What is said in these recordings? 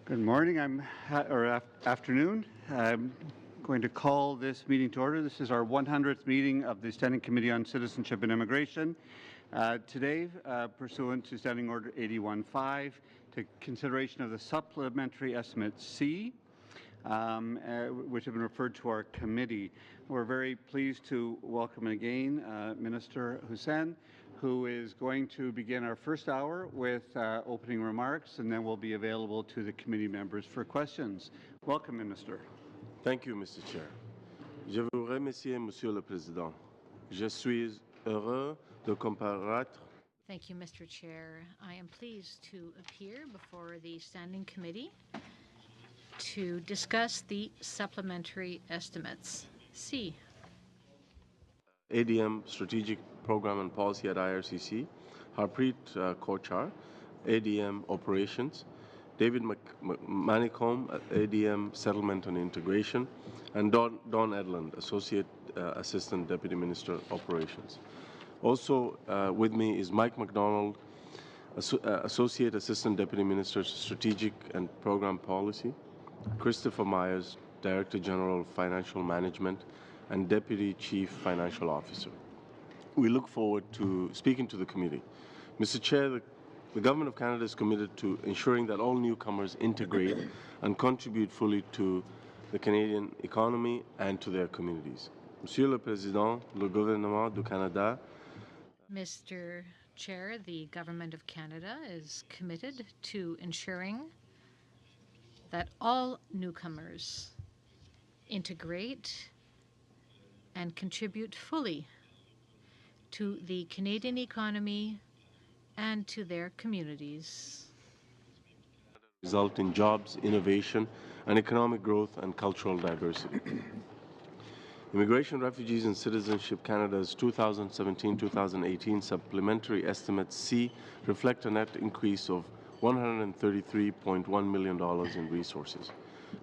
Good morning, afternoon. I'm going to call this meeting to order. This is our 100th meeting of the Standing Committee on Citizenship and Immigration. Today, pursuant to Standing Order 81.5, to consideration of the Supplementary Estimate C, which have been referred to our committee. We're very pleased to welcome again Minister Hussen, who is going to begin our first hour with opening remarks, and then we'll be available to the committee members for questions. Welcome, Minister. Thank you, Mr. Chair. Je vous remercie, Monsieur le Président. Je suis heureux de comparaître. Thank you, Mr. Chair. I am pleased to appear before the Standing Committee to discuss the supplementary estimates. C. ADM Strategic Program and Policy at IRCC, Harpreet Kochar, ADM Operations, David Manicomb, ADM Settlement and Integration, and Don Edlund, Associate Assistant Deputy Minister Operations. Also with me is Mike McDonald, Associate Assistant Deputy Minister Strategic and Program Policy, Christopher Myers, Director General of Financial Management, and Deputy Chief Financial Officer. We look forward to speaking to the committee. Mr. Chair, the Government of Canada is committed to ensuring that all newcomers integrate and contribute fully to the Canadian economy and to their communities. Monsieur le Président, le gouvernement du Canada. Mr. Chair, the Government of Canada is committed to ensuring that all newcomers integrate and contribute fully to the Canadian economy and to their communities. Result in jobs, innovation, and economic growth and cultural diversity. Immigration, Refugees and Citizenship Canada's 2017-2018 Supplementary Estimate C reflect a net increase of $133.1 million in resources.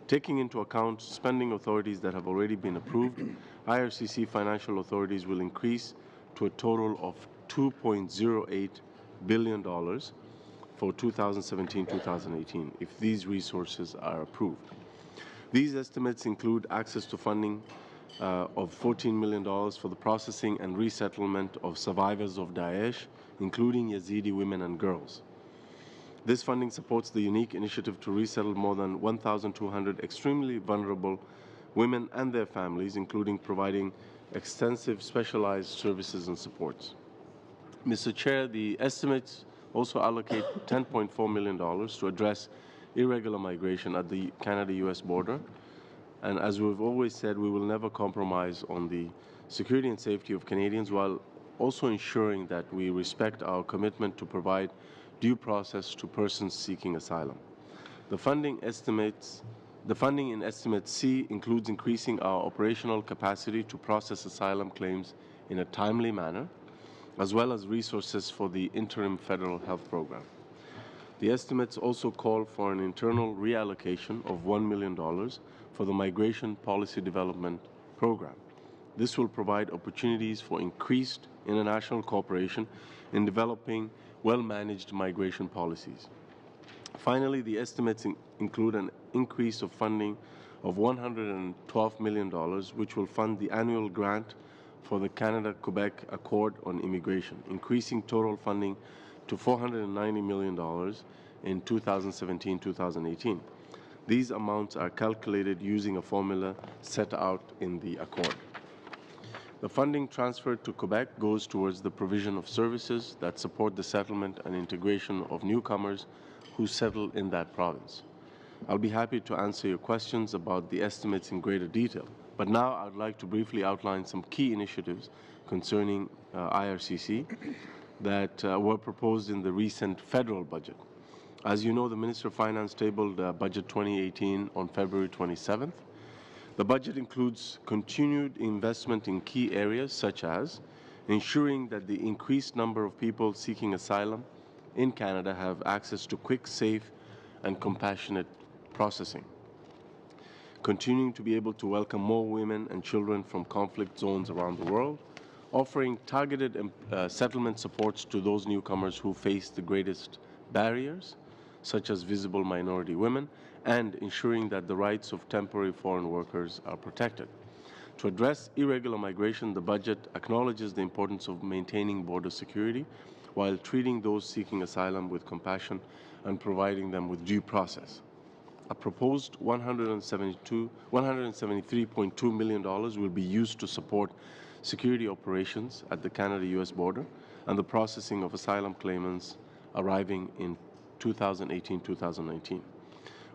Taking into account spending authorities that have already been approved, IRCC financial authorities will increase to a total of $2.08 billion for 2017-2018 if these resources are approved. These estimates include access to funding of $14 million for the processing and resettlement of survivors of Daesh, including Yazidi women and girls. This funding supports the unique initiative to resettle more than 1,200 extremely vulnerable women and their families, including providing extensive specialized services and supports. Mr. Chair, the estimates also allocate $10.4 million to address irregular migration at the Canada-US border. And as we've always said, we will never compromise on the security and safety of Canadians while also ensuring that we respect our commitment to provide due process to persons seeking asylum. The funding in Estimate C includes increasing our operational capacity to process asylum claims in a timely manner, as well as resources for the interim federal health program. The estimates also call for an internal reallocation of $1 million for the Migration Policy Development Program. This will provide opportunities for increased international cooperation in developing well-managed migration policies. Finally, the estimates include an increase of funding of $112 million, which will fund the annual grant for the Canada-Quebec Accord on Immigration, increasing total funding to $490 million in 2017-2018. These amounts are calculated using a formula set out in the Accord. The funding transferred to Quebec goes towards the provision of services that support the settlement and integration of newcomers who settle in that province. I'll be happy to answer your questions about the estimates in greater detail, but now I'd like to briefly outline some key initiatives concerning IRCC that were proposed in the recent federal budget. As you know, the Minister of Finance tabled Budget 2018 on February 27th. The budget includes continued investment in key areas such as ensuring that the increased number of people seeking asylum in Canada have access to quick, safe, and compassionate processing, continuing to be able to welcome more women and children from conflict zones around the world, offering targeted settlement supports to those newcomers who face the greatest barriers, such as visible minority women, and ensuring that the rights of temporary foreign workers are protected. To address irregular migration, the budget acknowledges the importance of maintaining border security while treating those seeking asylum with compassion and providing them with due process. A proposed $173.2 million will be used to support security operations at the Canada-US border and the processing of asylum claimants arriving in 2018-2019,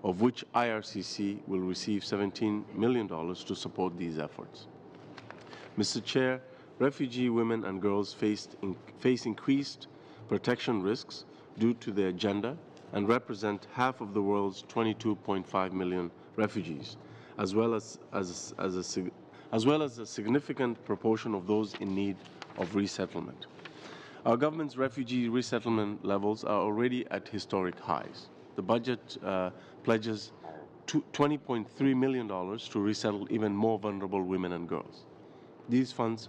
of which IRCC will receive $17 million to support these efforts. Mr. Chair, refugee women and girls face increased protection risks due to their gender and represent half of the world's 22.5 million refugees, as well as a significant proportion of those in need of resettlement. Our government's refugee resettlement levels are already at historic highs. The budget pledges $20.3 million to resettle even more vulnerable women and girls. These funds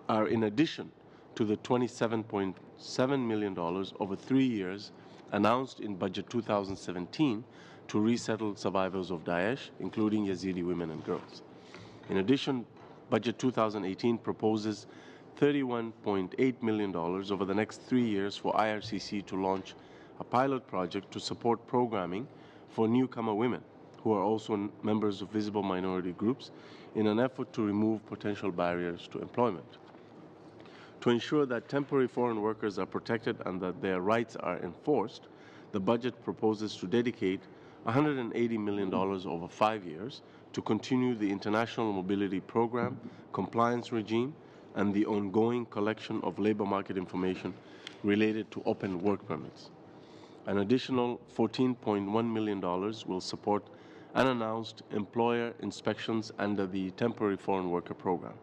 are in addition to the $27.7 million over 3 years announced in Budget 2017 to resettle survivors of Daesh, including Yazidi women and girls. In addition, Budget 2018 proposes $31.8 million over the next 3 years for IRCC to launch a pilot project to support programming for newcomer women who are also members of visible minority groups in an effort to remove potential barriers to employment. To ensure that temporary foreign workers are protected and that their rights are enforced, the budget proposes to dedicate $180 million over 5 years to continue the International Mobility Program, compliance regime, and the ongoing collection of labor market information related to open work permits. An additional $14.1 million will support unannounced employer inspections under the Temporary Foreign Worker Program.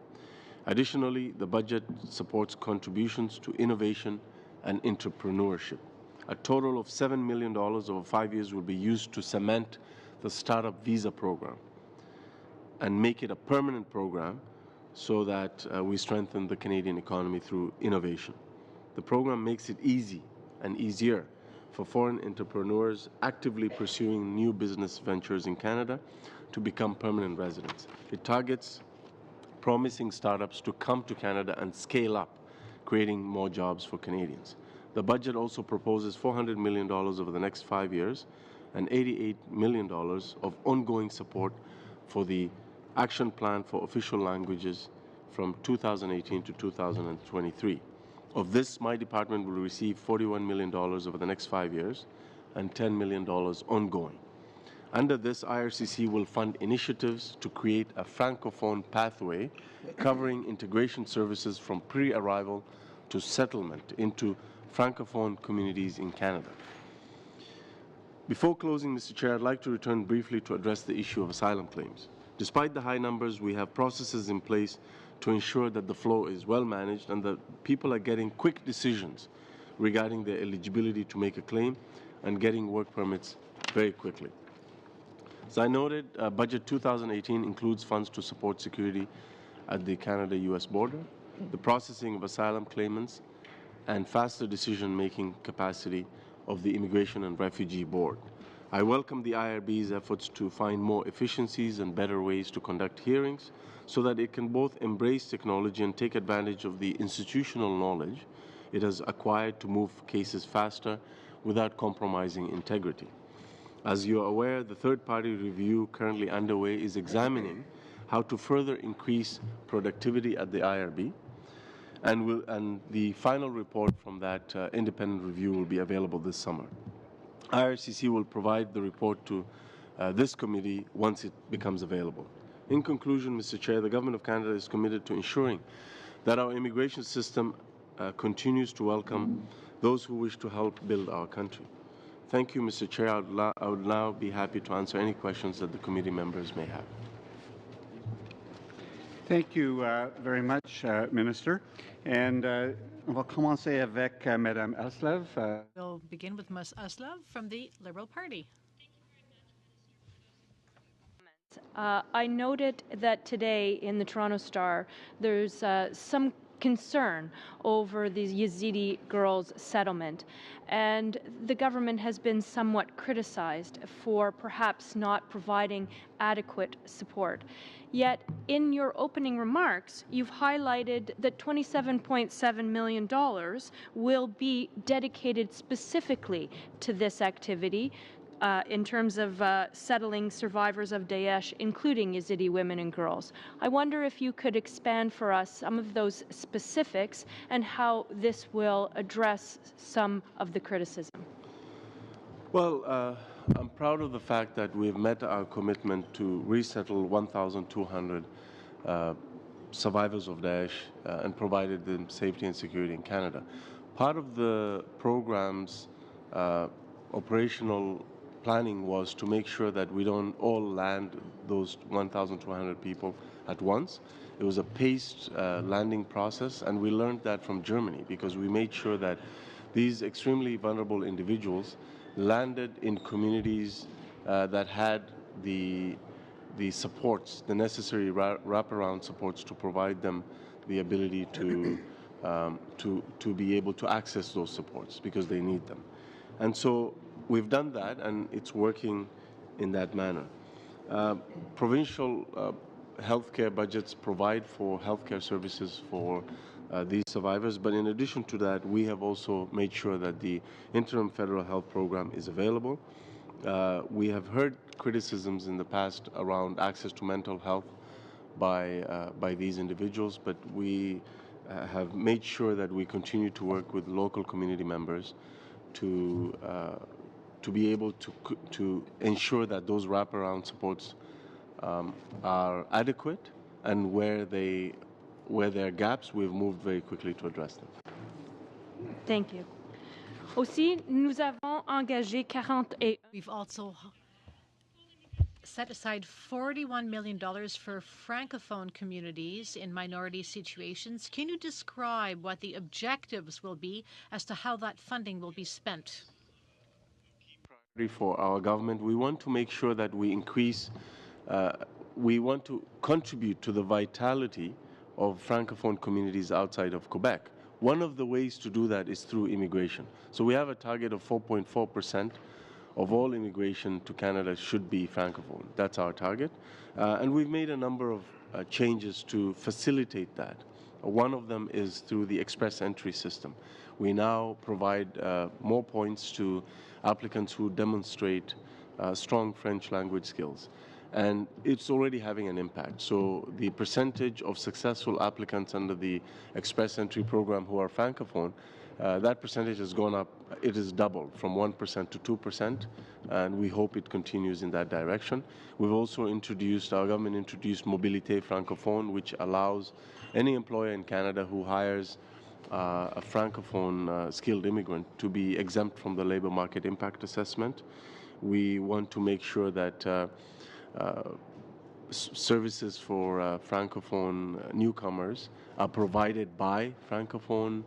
Additionally, the budget supports contributions to innovation and entrepreneurship. A total of $7 million over 5 years will be used to cement the Startup Visa program and make it a permanent program so that we strengthen the Canadian economy through innovation. The program makes it easy and easier for foreign entrepreneurs actively pursuing new business ventures in Canada to become permanent residents. It targets promising startups to come to Canada and scale up, creating more jobs for Canadians. The budget also proposes $400 million over the next 5 years and $88 million of ongoing support for the Action Plan for Official Languages from 2018 to 2023. Of this, my department will receive $41 million over the next 5 years and $10 million ongoing. Under this, IRCC will fund initiatives to create a Francophone pathway covering integration services from pre-arrival to settlement into Francophone communities in Canada. Before closing, Mr. Chair, I'd like to return briefly to address the issue of asylum claims. Despite the high numbers, we have processes in place to ensure that the flow is well managed and that people are getting quick decisions regarding their eligibility to make a claim and getting work permits very quickly. As I noted, Budget 2018 includes funds to support security at the Canada-US border, the processing of asylum claimants, and faster decision-making capacity of the Immigration and Refugee Board. I welcome the IRB's efforts to find more efficiencies and better ways to conduct hearings so that it can both embrace technology and take advantage of the institutional knowledge it has acquired to move cases faster without compromising integrity. As you are aware, the third-party review currently underway is examining how to further increase productivity at the IRB, and the final report from that independent review will be available this summer. IRCC will provide the report to this committee once it becomes available. In conclusion, Mr. Chair, the Government of Canada is committed to ensuring that our immigration system continues to welcome those who wish to help build our country. Thank you, Mr. Chair. I would now be happy to answer any questions that the committee members may have. Thank you very much, Minister. And on va commencer avec Madame Aslav. We'll begin with Ms. Aslav from the Liberal Party. I noted that today in the Toronto Star, there's some concern over the Yazidi girls' settlement. And the government has been somewhat criticized for perhaps not providing adequate support. Yet, in your opening remarks, you've highlighted that $27.7 million will be dedicated specifically to this activity in terms of settling survivors of Daesh, including Yazidi women and girls. I wonder if you could expand for us some of those specifics and how this will address some of the criticism. Well, I'm proud of the fact that we've met our commitment to resettle 1,200 survivors of Daesh and provided them safety and security in Canada. Part of the program's operational planning was to make sure that we don't all land those 1,200 people at once. It was a paced landing process, and we learned that from Germany because we made sure that these extremely vulnerable individuals landed in communities that had the supports, the necessary wraparound supports to provide them the ability to be able to access those supports because they need them. And so we've done that, and it's working in that manner. Provincial healthcare budgets provide for healthcare services for these survivors, but in addition to that, we have also made sure that the interim federal health program is available. We have heard criticisms in the past around access to mental health by these individuals, but we have made sure that we continue to work with local community members to be able to ensure that those wraparound supports are adequate, and where there are gaps, we've moved very quickly to address them. Thank you. Aussi, nous avons engagé 41. We've also set aside $41 million for Francophone communities in minority situations. Can you describe what the objectives will be as to how that funding will be spent? For our government, we want to make sure that we increase, we want to contribute to the vitality of Francophone communities outside of Quebec. One of the ways to do that is through immigration. So we have a target of 4.4% of all immigration to Canada should be Francophone. That's our target. And we've made a number of changes to facilitate that. One of them is through the express entry system. We now provide more points to applicants who demonstrate strong French language skills. And it's already having an impact. So the percentage of successful applicants under the Express Entry program who are Francophone, that percentage has gone up. It is doubled from 1% to 2%, and we hope it continues in that direction. We've also introduced, our government introduced Mobilité Francophone, which allows any employer in Canada who hires a Francophone skilled immigrant to be exempt from the labor market impact assessment. We want to make sure that services for Francophone newcomers are provided by Francophone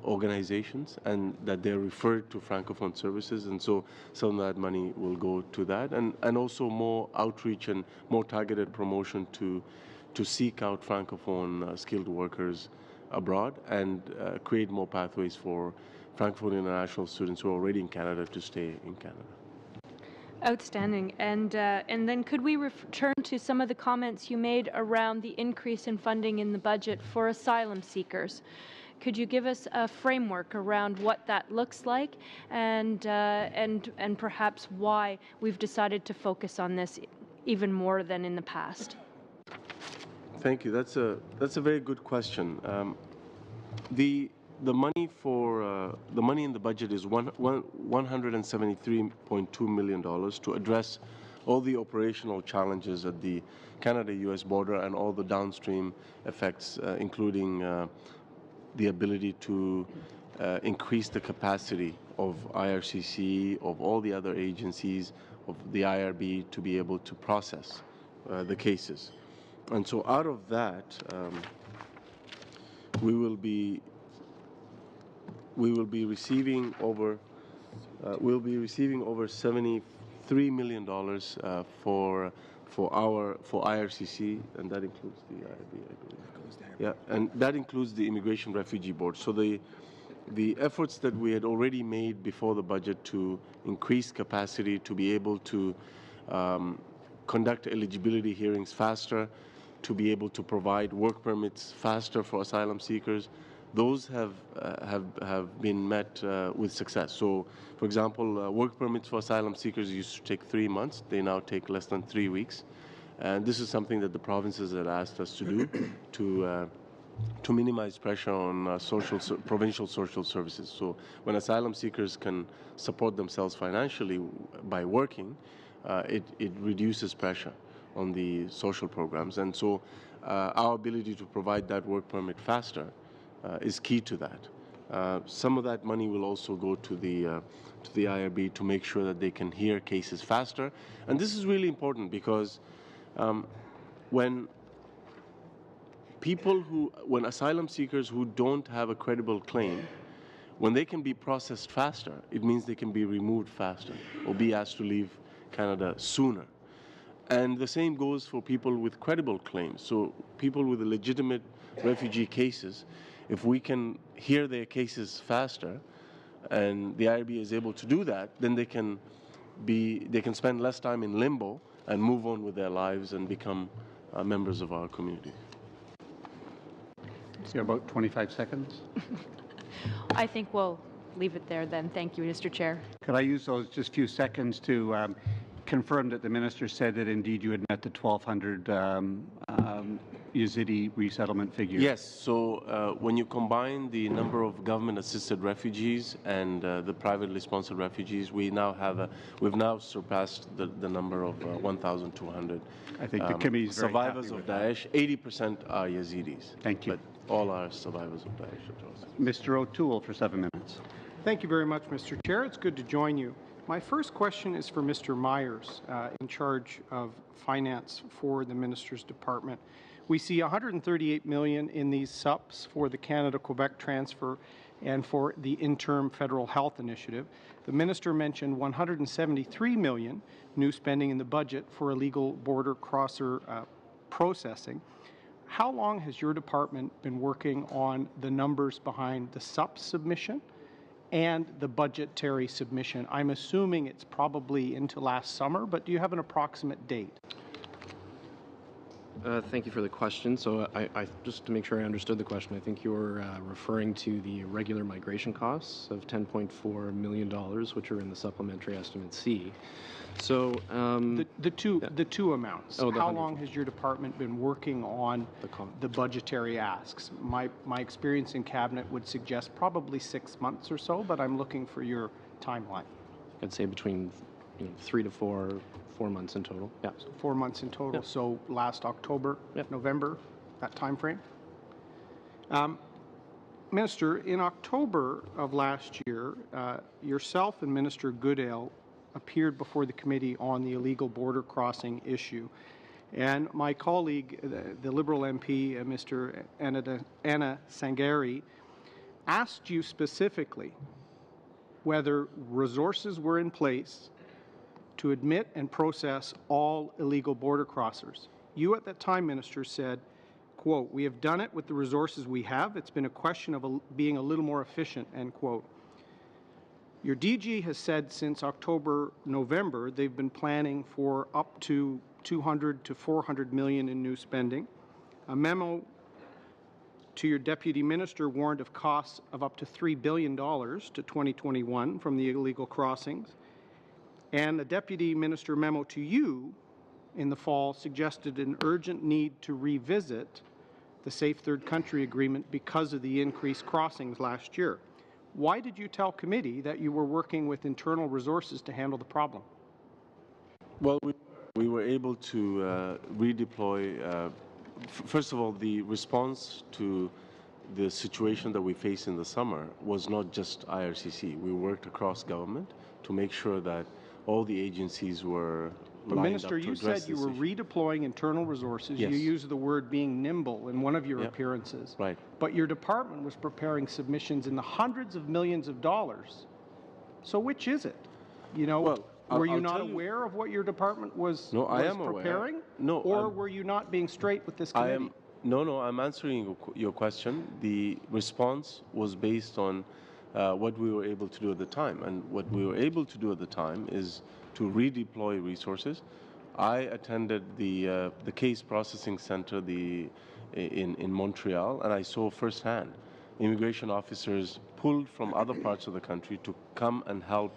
organizations, and that they're referred to Francophone services, and so some of that money will go to that, and also more outreach and more targeted promotion to seek out Francophone skilled workers abroad and create more pathways for Francophone international students who are already in Canada to stay in Canada. Outstanding. And then could we return to some of the comments you made around the increase in funding in the budget for asylum seekers? Could you give us a framework around what that looks like, and perhaps why we've decided to focus on this even more than in the past? Thank you. That's a very good question. The money for the money in the budget is $173.2 million to address all the operational challenges at the Canada-U.S. border and all the downstream effects, including the ability to increase the capacity of IRCC, of all the other agencies, of the IRB to be able to process the cases. And so out of that, we will be receiving over $73 million for for IRCC, and that includes the IRB, I believe. Yeah, and that includes the Immigration Refugee Board. So the efforts that we had already made before the budget to increase capacity, to be able to conduct eligibility hearings faster, to be able to provide work permits faster for asylum seekers, those have been met with success. So, for example, work permits for asylum seekers used to take 3 months. They now take less than 3 weeks. And this is something that the provinces had asked us to do to minimize pressure on provincial social services. So when asylum seekers can support themselves financially by working, it reduces pressure on the social programs. And so our ability to provide that work permit faster is key to that. Some of that money will also go to the IRB to make sure that they can hear cases faster. And this is really important because when asylum seekers who don't have a credible claim, when they can be processed faster, it means they can be removed faster or be asked to leave Canada sooner. And the same goes for people with credible claims. So people with legitimate refugee cases, if we can hear their cases faster, and the IRB is able to do that, then they can spend less time in limbo and move on with their lives and become members of our community. So you have about 25 seconds. I think we'll leave it there then. Thank you, Mr. Chair. Could I use those just few seconds to confirm that the minister said that indeed you had met the 1,200 Yazidi resettlement figure? Yes. So when you combine the number of government-assisted refugees and the privately sponsored refugees, we've now surpassed the number of 1,200. I think the committee is very survivors happy of with that. Daesh. 80% are Yazidis. Thank you. But all are survivors of Daesh. Mr. O'Toole for 7 minutes. Thank you very much, Mr. Chair. It's good to join you. My first question is for Mr. Myers, in charge of finance for the Minister's Department. We see $138 million in these SUPs for the Canada-Quebec transfer and for the interim federal health initiative. The minister mentioned $173 million new spending in the budget for illegal border crosser processing. How long has your department been working on the numbers behind the SUP submission and the budgetary submission? I'm assuming it's probably into last summer, but do you have an approximate date? Thank you for the question. So I just to make sure I understood the question, I think you're referring to the regular migration costs of $10.4 million, which are in the supplementary estimate C. So the two amounts. Oh, how long has your department been working on the budgetary asks? My experience in cabinet would suggest probably 6 months or so, but I'm looking for your timeline. I'd say between 3 to 4 months in total. Yeah. So 4 months in total. Yep. So last October, Yep. November, that time frame. Minister, in October of last year, yourself and Minister Goodale appeared before the committee on the illegal border crossing issue. And my colleague, the Liberal MP, Mr. Anna Sangari, asked you specifically whether resources were in place to admit and process all illegal border crossers. You at that time, Minister, said, quote, "We have done it with the resources we have. It's been a question of being a little more efficient," end quote. Your DG has said since October, November, they've been planning for up to 200 to 400 million in new spending. A memo to your deputy minister warned of costs of up to $3 billion to 2021 from the illegal crossings. And the deputy minister memo to you in the fall suggested an urgent need to revisit the Safe Third Country Agreement because of the increased crossings last year. Why did you tell committee that you were working with internal resources to handle the problem? Well, we were able to redeploy. First of all, the response to the situation that we faced in the summer was not just IRCC. We worked across government to make sure that all the agencies were But lined Minister, up to you address said you this were issue. redeploying internal resources. Yes. You used the word being nimble in one of your Yep. appearances. Right. But your department was preparing submissions in the hundreds of millions of dollars. So which is it? You know, Well, Were you I'll not tell you- aware of what your department was, No, I was am aware. preparing? No, Or I'm- were you not being straight with this I committee? am no. I'm answering your question. The response was based on what we were able to do at the time, and what we were able to do at the time is to redeploy resources. I attended the case processing center in Montreal, and I saw firsthand immigration officers pulled from other parts of the country to come and help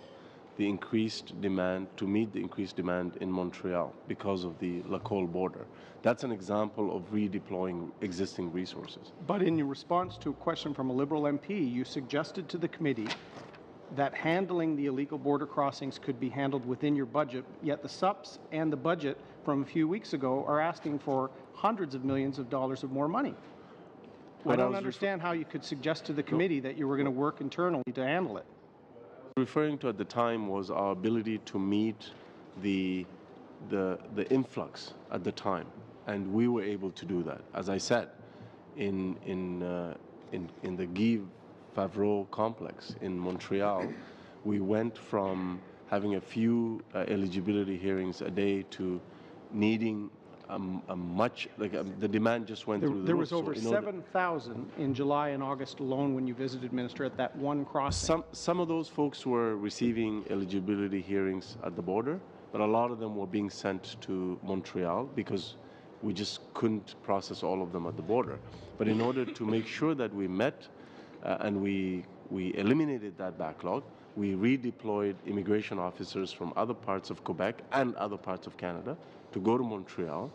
the increased demand, to meet the increased demand in Montreal because of the Lacolle border. That's an example of redeploying existing resources. But in your response to a question from a Liberal MP, you suggested to the committee that handling the illegal border crossings could be handled within your budget, yet the SUPs and the budget from a few weeks ago are asking for hundreds of millions of dollars of more money. I What I don't was understand how you could suggest to the committee that you were going to work internally to handle it. Referring to at the time was our ability to meet the influx at the time, and we were able to do that. As I said, in the Guy Favreau complex in Montreal, we went from having a few eligibility hearings a day to needing a much, the demand just went through the There roof. was over So in order- 7,000 in July and August alone when you visited, Minister, at that one crossing. Some of those folks were receiving eligibility hearings at the border, but a lot of them were being sent to Montreal because we just couldn't process all of them at the border. But in order to make sure that we met and we eliminated that backlog, we redeployed immigration officers from other parts of Quebec and other parts of Canada to go to Montreal,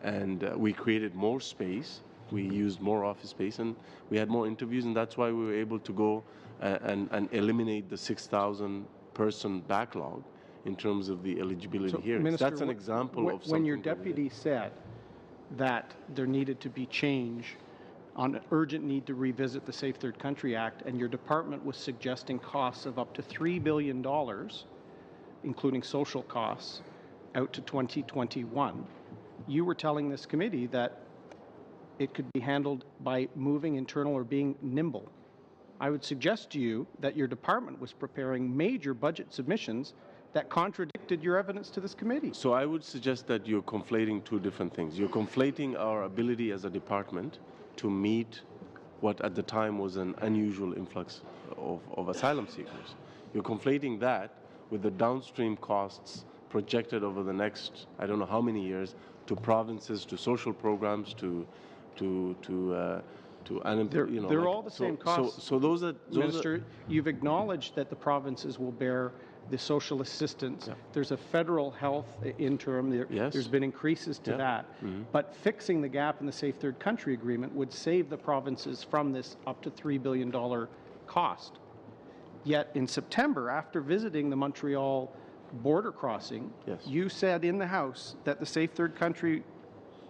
and we created more space. We used more office space, and we had more interviews, and that's why we were able to go and eliminate the 6,000 person backlog in terms of the eligibility hearings. Minister, That's an example of something when your that we did. deputy said that there needed to be change on an urgent need to revisit the Safe Third Country Act, and your department was suggesting costs of up to $3 billion, including social costs, out to 2021, you were telling this committee that it could be handled by moving internal or being nimble. I would suggest to you that your department was preparing major budget submissions that contradicted your evidence to this committee. So I would suggest that you're conflating two different things. You're conflating our ability as a department to meet what at the time was an unusual influx of asylum seekers. You're conflating that with the downstream costs projected over the next, I don't know how many years, to provinces, to social programs, to They're all the same costs. So those are Minister, you've acknowledged that the provinces will bear the social assistance. Yeah. There's a federal health interim. Yes. There's been increases to Yeah. that. But fixing the gap in the Safe Third Country Agreement would save the provinces from this up to $3 billion cost. Yet in September, after visiting the Montreal border crossing, Yes. you said in the House that the Safe Third Country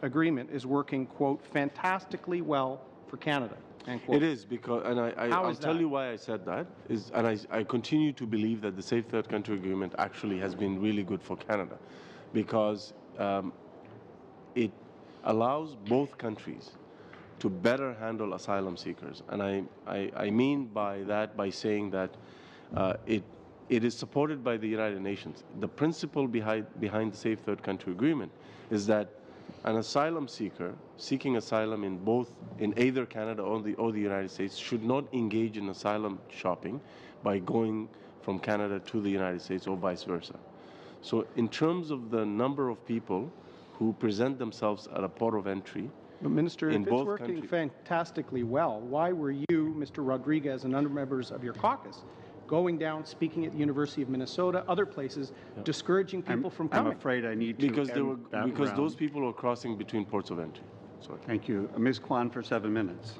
Agreement is working, quote, fantastically well for Canada, end quote. It is because, and How I'll is tell that? you why I said that, and I continue to believe that the Safe Third Country Agreement actually has been really good for Canada, because it allows both countries to better handle asylum seekers. And I mean by that by saying that it is supported by the United Nations. The principle behind the Safe Third Country Agreement is that an asylum seeker seeking asylum in either Canada or the United States should not engage in asylum shopping by going from Canada to the United States or vice versa. So in terms of the number of people who present themselves at a port of entry, But Minister, in if it's both working countries- fantastically well, why were you, Mr. Rodriguez, and other members of your caucus going down, speaking at the University of Minnesota, other places, discouraging people from I'm coming? afraid I need to because end that round. those people were crossing between ports of entry. Sorry. Thank you. Ms. Kwan for 7 minutes.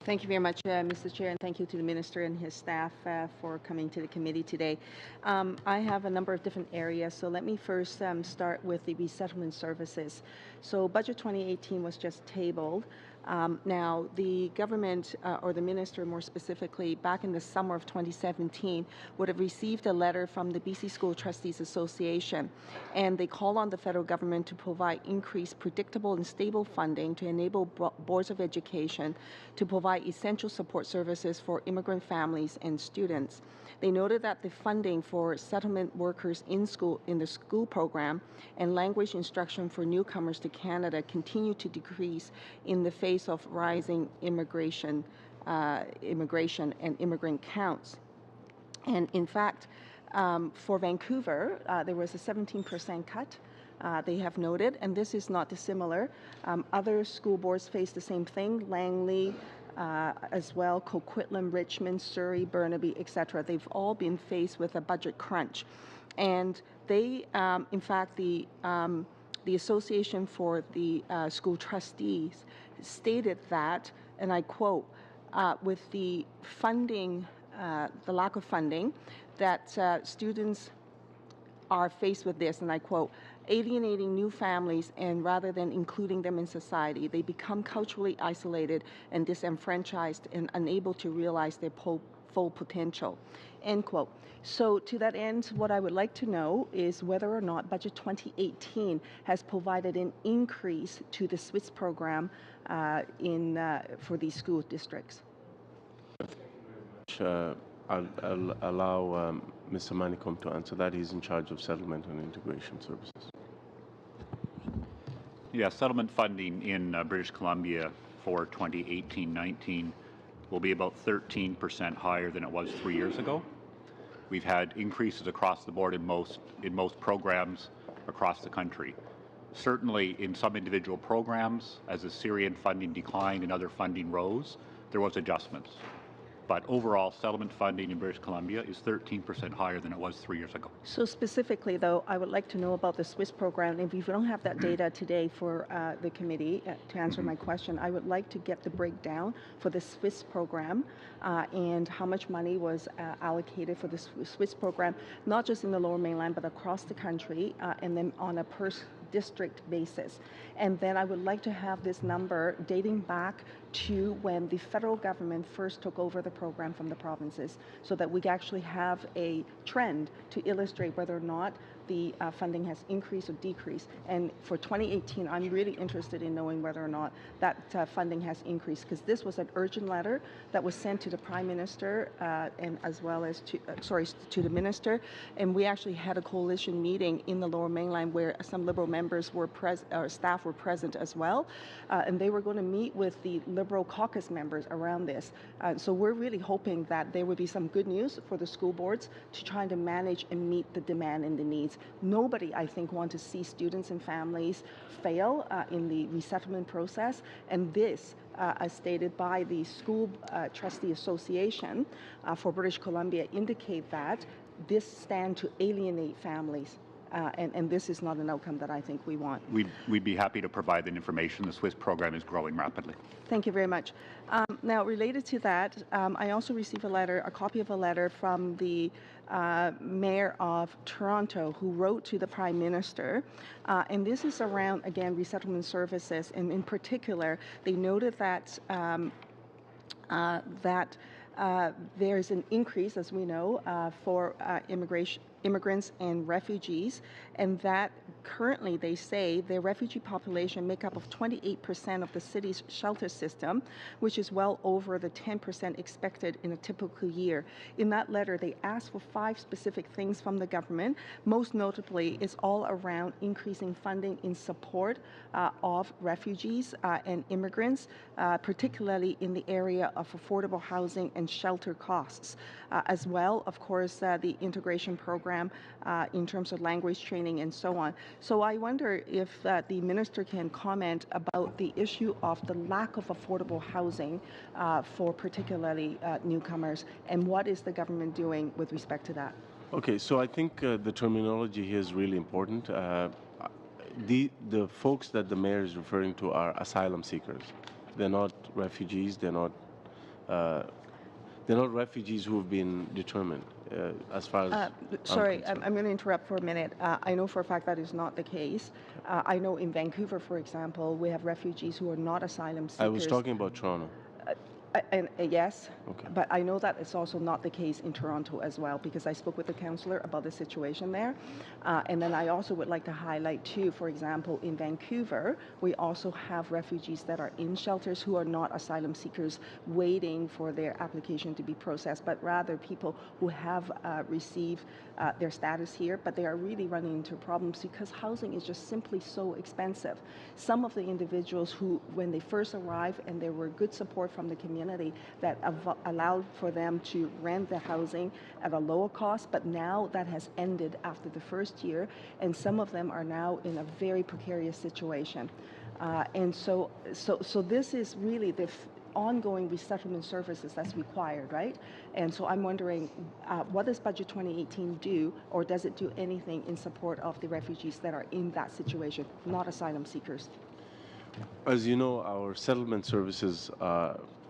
Thank you very much, Mr. Chair, and thank you to the Minister and his staff for coming to the committee today. I have a number of different areas, so let me first start with the resettlement services. So Budget 2018 was just tabled. Now, the government, or the minister more specifically, back in the summer of 2017, would have received a letter from the BC School Trustees Association, and they call on the federal government to provide increased, predictable, and stable funding to enable boards of education to provide essential support services for immigrant families and students. They noted that the funding for settlement workers in the school program and language instruction for newcomers to Canada continue to decrease in the face of rising immigration and immigrant counts. And in fact, for Vancouver, there was a 17% cut. They have noted, and this is not dissimilar. Other school boards face the same thing. Langley, as well, Coquitlam, Richmond, Surrey, Burnaby, etc. They've all been faced with a budget crunch, and they, in fact, the Association for the School Trustees stated that, and I quote, with the funding, the lack of funding, that students are faced with this, and I quote, alienating new families, and rather than including them in society, they become culturally isolated and disenfranchised and unable to realize their full potential, end quote. So to that end, what I would like to know is whether or not Budget 2018 has provided an increase to the SWIS program for these school districts. I'll allow Mr. Manicom to answer that. He's in charge of settlement and integration services. Yeah, settlement funding in British Columbia for 2018-19 will be about 13% higher than it was 3 years ago. We've had increases across the board in most programs across the country. Certainly in some individual programs, as the Syrian funding declined and other funding rose, there was adjustments. But overall, settlement funding in British Columbia is 13% higher than it was 3 years ago. So specifically, though, I would like to know about the SWIS program. If you don't have that data today for the committee to answer my question, I would like to get the breakdown for the SWIS program and how much money was allocated for the SWIS program, not just in the Lower Mainland, but across the country, and then on a per district basis. And then I would like to have this number dating back to when the federal government first took over the program from the provinces, so that we actually have a trend to illustrate whether or not the funding has increased or decreased. And for 2018, I'm really interested in knowing whether or not that funding has increased, because this was an urgent letter that was sent to the Prime Minister and as well as to the Minister. And we actually had a coalition meeting in the Lower Mainland where some Liberal members were present, or staff were present as well, and they were going to meet with the Liberal caucus members around this. So we're really hoping that there would be some good news for the school boards to try to manage and meet the demand and the needs. Nobody, I think, wants to see students and families fail in the resettlement process, and this, as stated by the School Trustee Association for British Columbia, indicate that this stands to alienate families. And this is not an outcome that I think we want. We'd be happy to provide that information. The SWIS program is growing rapidly. Thank you very much. Now, related to that, I also received a copy of a letter from the Mayor of Toronto, who wrote to the Prime Minister, and this is around, again, resettlement services, and in particular, they noted that there's an increase, as we know, for immigrants and refugees, and that currently they say their refugee population make up of 28% of the city's shelter system, which is well over the 10% expected in a typical year. In that letter, they asked for 5 specific things from the government. Most notably, it's all around increasing funding in support of refugees and immigrants, particularly in the area of affordable housing and shelter costs, as well, of course, the integration program in terms of language training and so on. So I wonder if the minister can comment about the issue of the lack of affordable housing for particularly newcomers, and what is the government doing with respect to that? Okay, so I think the terminology here is really important. The folks that the mayor is referring to are asylum seekers. They're not refugees. They're not refugees who have been determined. as far as Sorry, concerned. I'm going to interrupt for a minute. I know for a fact that is not the case. I know in Vancouver, for example, we have refugees who are not asylum seekers. I was talking about Toronto. Yes, Okay. but I know that it's also not the case in Toronto as well, because I spoke with the councillor about the situation there. And then I also would like to highlight too, for example, in Vancouver, we also have refugees that are in shelters who are not asylum seekers waiting for their application to be processed, but rather people who have received their status here, but they are really running into problems because housing is just simply so expensive. Some of the individuals who, when they first arrived and there were good support from the community that allowed for them to rent the housing at a lower cost, but now that has ended after the first year, and some of them are now in a very precarious situation. And so this is really the ongoing resettlement services that's required, right? And so I'm wondering, what does Budget 2018 do, or does it do anything in support of the refugees that are in that situation, not asylum seekers? As you know, our settlement services,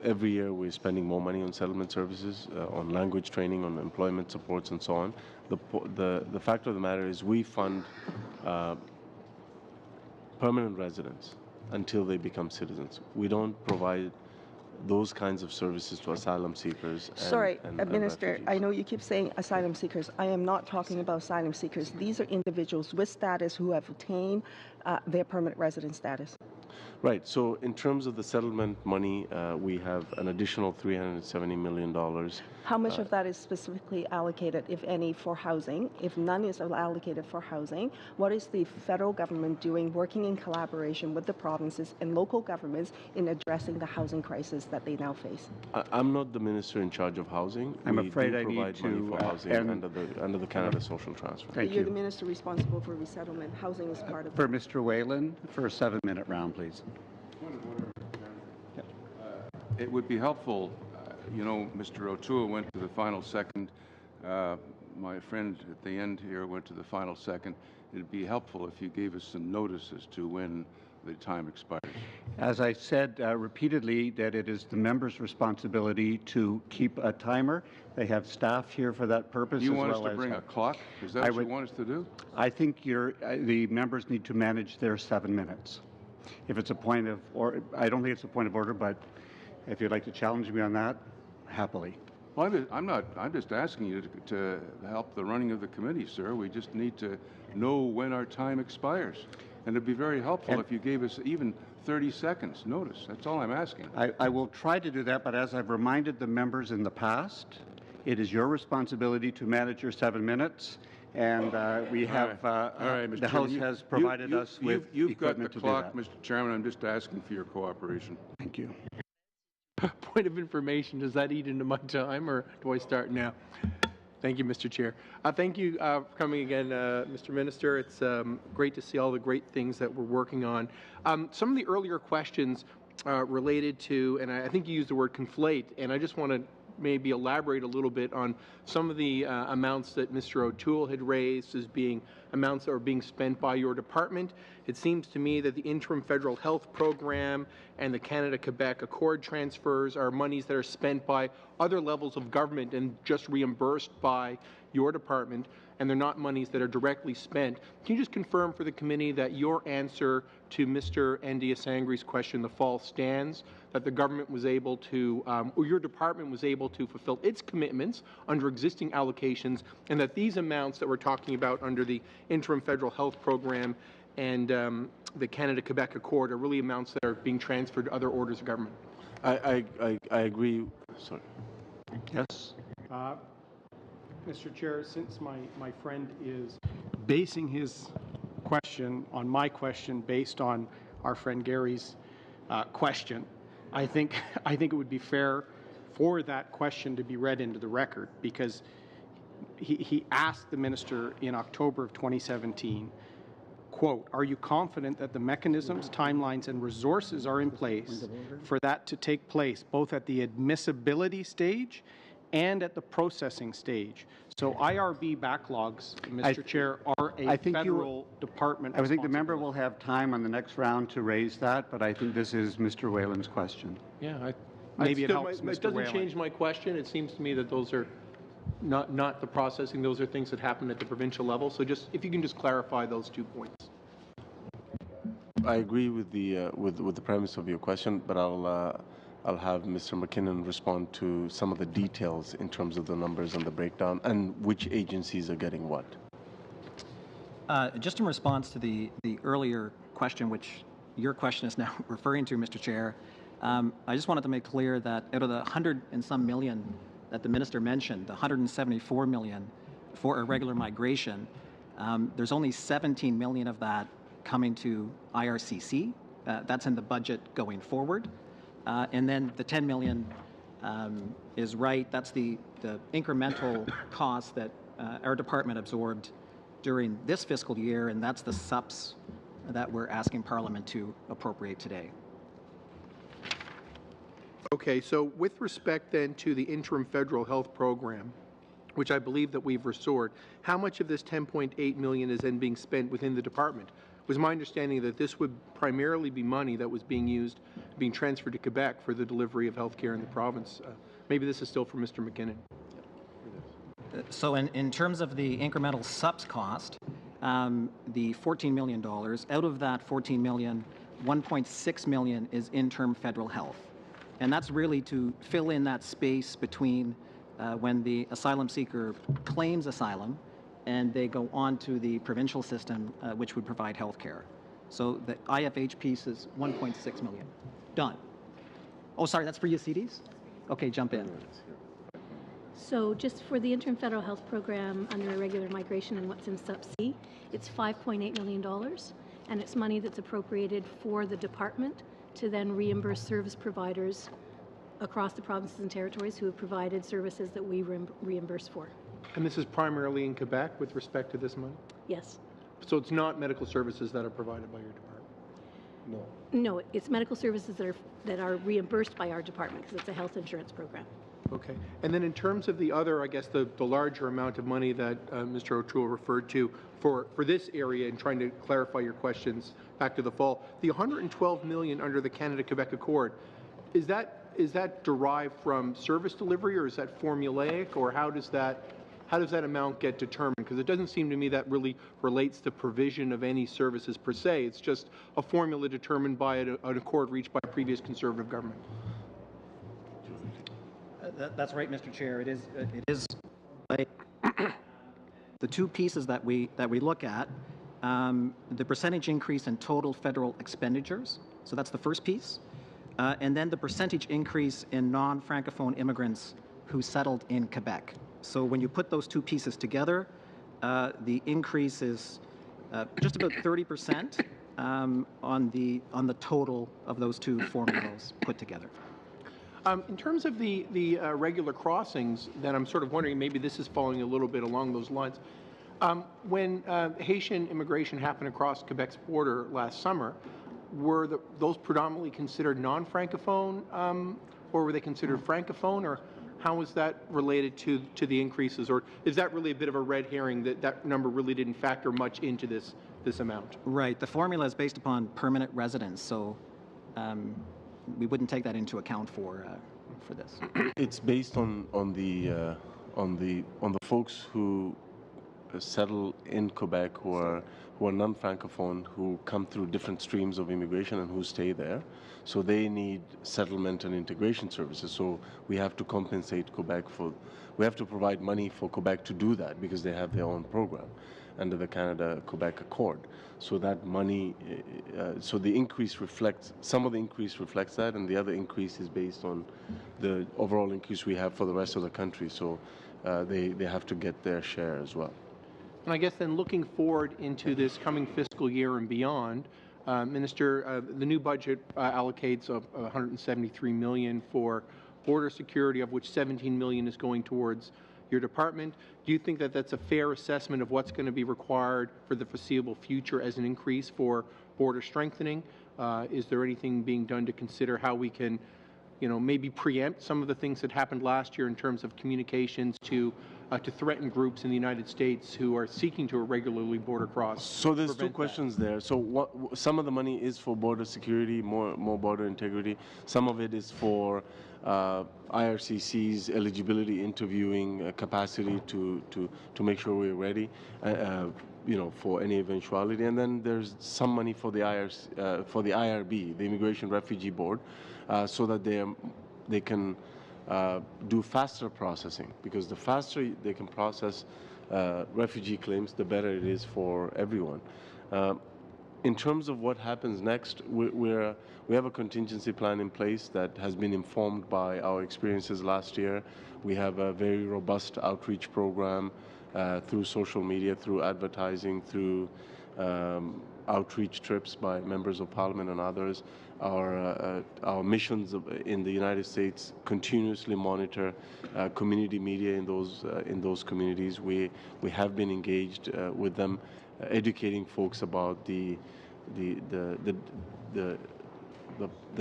every year we're spending more money on settlement services, on language training, on employment supports, and so on. The fact of the matter is we fund permanent residents until they become citizens. We don't provide those kinds of services to asylum seekers. Sorry, and Minister, refugees. I know you keep saying asylum seekers. I am not talking about asylum seekers. These are individuals with status who have obtained their permanent resident status. Right. So in terms of the settlement money, we have an additional $370 million. How much of that is specifically allocated, if any, for housing? If none is allocated for housing, what is the federal government doing, working in collaboration with the provinces and local governments in addressing the housing crisis that they now face? I'm not the minister in charge of housing. I'm we afraid do I need provide money to for housing end. under the Canada Social Transfer. Thank You're you. the minister responsible for resettlement. Housing is part of For that. Mr. Whalen, for a 7-minute round, please. It would be helpful, you know, Mr. O'Toole went to the final second. My friend at the end here went to the final second. It'd be helpful if you gave us some notice as to when the time expires. As I said repeatedly, that it is the member's responsibility to keep a timer. They have staff here for that purpose. You as want us well to bring as a clock? Is that I what you would- want us to do? I think the members need to manage their 7 minutes. If it's a point of, or I don't think it's a point of order, but if you'd like to challenge me on that, happily. Well, I'm just asking you to help the running of the committee, sir. We just need to know when our time expires. And it'd be very helpful if you gave us even 30 seconds notice. That's all I'm asking. I will try to do that, but as I've reminded the members in the past, it is your responsibility to manage your 7 minutes. And we have, All right, Mr. the House Chairman, has provided us with You've got the equipment to do clock, that. Mr. Chairman. I'm just asking for your cooperation. Thank you. Point of information, does that eat into my time, or do I start now? Thank you, Mr. Chair. Thank you for coming again, Mr. Minister. It's great to see all the great things that we're working on. Some of the earlier questions related to, and I think you used the word conflate, and I just want to maybe elaborate a little bit on some of the amounts that Mr. O'Toole had raised as being amounts that are being spent by your department. It seems to me that the interim federal health program and the Canada-Quebec Accord transfers are monies that are spent by other levels of government and just reimbursed by your department, and they're not monies that are directly spent. Can you just confirm for the committee that your answer to Mr. Ndiasangri's question in the fall stands, that the government was able to, or your department was able to fulfill its commitments under existing allocations, and that these amounts that we're talking about under the interim federal health program and the Canada-Quebec Accord are really amounts that are being transferred to other orders of government? I agree. Sorry. Yes. Mr. Chair, since my friend is basing his question on my question based on our friend Gary's question, I think it would be fair for that question to be read into the record, because he asked the minister in October of 2017, quote, "Are you confident that the mechanisms, timelines, and resources are in place for that to take place both at the admissibility stage and at the processing stage?" So IRB backlogs, Mr. Chair, are a federal department. I think the member will have time on the next round to raise that, but I think this is Mr. Whalen's question. Yeah, Maybe it helps, It Mr. doesn't Whalen. change my question. It seems to me that those are not the processing. Those are things that happen at the provincial level. So just if you can just clarify those 2 points. I agree with the premise of your question, but I'll have Mr. McKinnon respond to some of the details in terms of the numbers and the breakdown and which agencies are getting what. Just in response to the earlier question, which your question is now referring to, Mr. Chair, I just wanted to make clear that out of the 100 and some million that the minister mentioned, the 174 million for irregular migration, there's only 17 million of that coming to IRCC. That's in the budget going forward. And then the 10 million is right. That's the incremental cost that our department absorbed during this fiscal year, and that's the SUPs that we're asking Parliament to appropriate today. Okay, so with respect then to the interim federal health program, which I believe that we've restored, how much of this 10.8 million is then being spent within the department? It was my understanding that this would primarily be money that was being transferred to Quebec for the delivery of health care in the province. Maybe this is still for Mr. McKinnon. So in terms of the incremental SUPS cost, the $14 million, out of that $14 million, 1.6 million is interim federal health. And that's really to fill in that space between when the asylum seeker claims asylum and they go on to the provincial system, which would provide health care. So the IFH piece is 1.6 million. Done. Oh, sorry, that's for UCDs? Okay, jump in. So just for the interim federal health program under irregular migration and what's in Sub C, it's $5.8 million, and it's money that's appropriated for the department to then reimburse service providers across the provinces and territories who have provided services that we reimburse for. And this is primarily in Quebec with respect to this money? Yes. So it's not medical services that are provided by your department? No. No, it's medical services that are reimbursed by our department because it's a health insurance program. Okay. And then in terms of the other, I guess, the larger amount of money that Mr. O'Toole referred to for this area and trying to clarify your questions back to the fall, the $112 million under the Canada-Quebec Accord, is that derived from service delivery, or is that formulaic, or how does that amount get determined? Because it doesn't seem to me that really relates to provision of any services per se. It's just a formula determined by an accord reached by a previous Conservative government. That's right, Mr. Chair. It is like the two pieces that we look at. The percentage increase in total federal expenditures. So that's the first piece. And then the percentage increase in non-Francophone immigrants who settled in Quebec. So when you put those two pieces together, the increase is just about 30% on the total of those two formulas put together. In terms of the regular crossings, then I'm sort of wondering, maybe this is following a little bit along those lines. When Haitian immigration happened across Quebec's border last summer, were those predominantly considered non-Francophone, or were they considered Francophone, or how was that related to the increases, or is that really a bit of a red herring that number really didn't factor much into this amount? Right. The formula is based upon permanent residence, so we wouldn't take that into account for this. It's based on the folks who settle in Quebec who are non-Francophone, who come through different streams of immigration and who stay there. So they need settlement and integration services. So we have to compensate Quebec we have to provide money for Quebec to do that because they have their own program under the Canada-Quebec Accord. So that money, so the increase reflects, some of the increase reflects that, and the other increase is based on the overall increase we have for the rest of the country. So they have to get their share as well. And I guess then looking forward into this coming fiscal year and beyond, Minister, the new budget allocates $173 million for border security, of which $17 million is going towards your department. Do you think that that's a fair assessment of what's going to be required for the foreseeable future as an increase for border strengthening? Is there anything being done to consider how we can maybe preempt some of the things that happened last year in terms of communications to threaten groups in the United States who are seeking to irregularly border cross? So there's two questions there. So some of the money is for border security, more border integrity. Some of it is for IRCC's eligibility interviewing capacity to make sure we're ready, for any eventuality. And then there's some money for the IRB, the Immigration Refugee Board, so that they can do faster processing, because the faster they can process refugee claims, the better it is for everyone. In terms of what happens next, we have a contingency plan in place that has been informed by our experiences last year. We have a very robust outreach program through social media, through advertising, through outreach trips by members of parliament and others. Our missions in the United States continuously monitor community media in those communities. We have been engaged with them, educating folks about the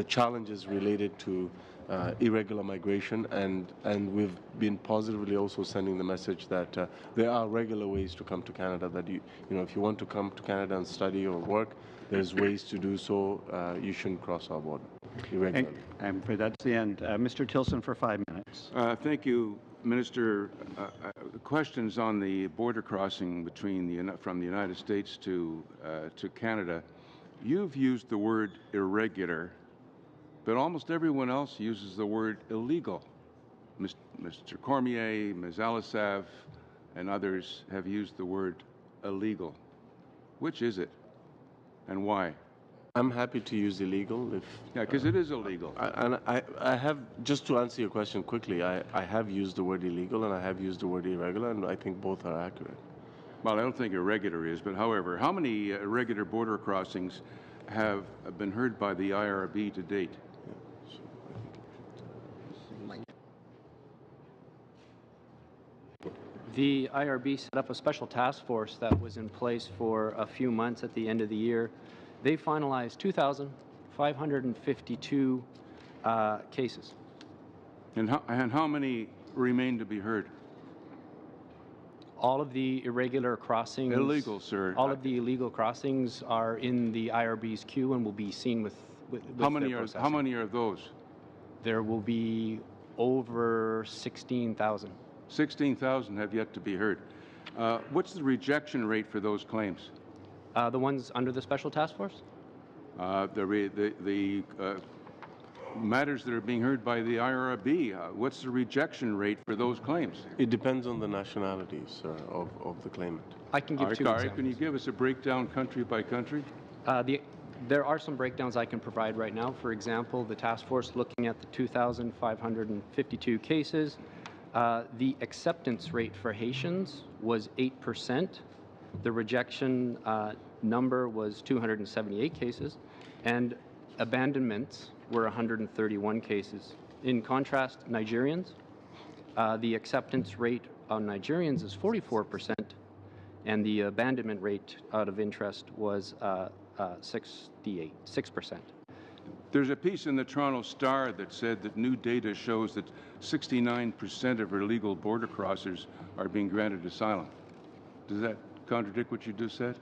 challenges related to irregular migration, and we've been positively also sending the message that there are regular ways to come to Canada. That if you want to come to Canada and study or work, there's ways to do so. You shouldn't cross our border irregularly. I'm afraid that's the end. Mr. Tilson for 5 minutes. Thank you, Minister. Questions on the border crossing from the United States to Canada. You've used the word irregular, but almost everyone else uses the word illegal. Mr. Cormier, Ms. Alisav, and others have used the word illegal. Which is it, and why? I'm happy to use illegal if... Yeah, because it is illegal. I have, just to answer your question quickly, I have used the word illegal and I have used the word irregular, and I think both are accurate. Well, I don't think irregular is, but however, how many irregular border crossings have been heard by the IRB to date? The IRB set up a special task force that was in place for a few months at the end of the year. They finalized 2,552 cases. And how many remain to be heard? All of the irregular crossings... Illegal, sir. All of the illegal crossings are in the IRB's queue and will be seen with how many are those? There will be over 16,000. 16,000 have yet to be heard. What's the rejection rate for those claims? The ones under the special task force? The matters that are being heard by the IRB, what's the rejection rate for those claims? It depends on the nationalities of the claimant. I can give two examples. Can you give us a breakdown country by country? There are some breakdowns I can provide right now. For example, the task force looking at the 2,552 cases, the acceptance rate for Haitians was 8%. The rejection number was 278 cases, and abandonments were 131 cases. In contrast, Nigerians, the acceptance rate on Nigerians is 44%, and the abandonment rate out of interest was 6%. There's a piece in the Toronto Star that said that new data shows that 69% of illegal border crossers are being granted asylum. Does that contradict what you just said?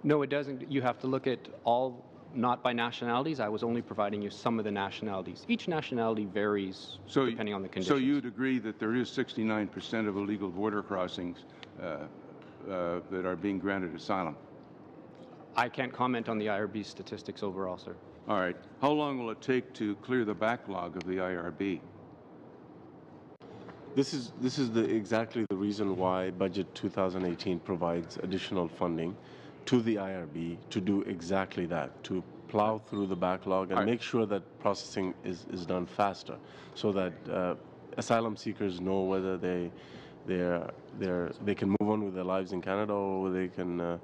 No, it doesn't. You have to look at all, not by nationalities. I was only providing you some of the nationalities. Each nationality varies depending on the conditions. So you'd agree that there is 69% of illegal border crossings that are being granted asylum? I can't comment on the IRB statistics overall, sir. All right. How long will it take to clear the backlog of the IRB? This is exactly the reason why Budget 2018 provides additional funding to the IRB to do exactly that, to plow through the backlog and make sure that processing is done faster, so that asylum seekers know whether they can move on with their lives in Canada or they can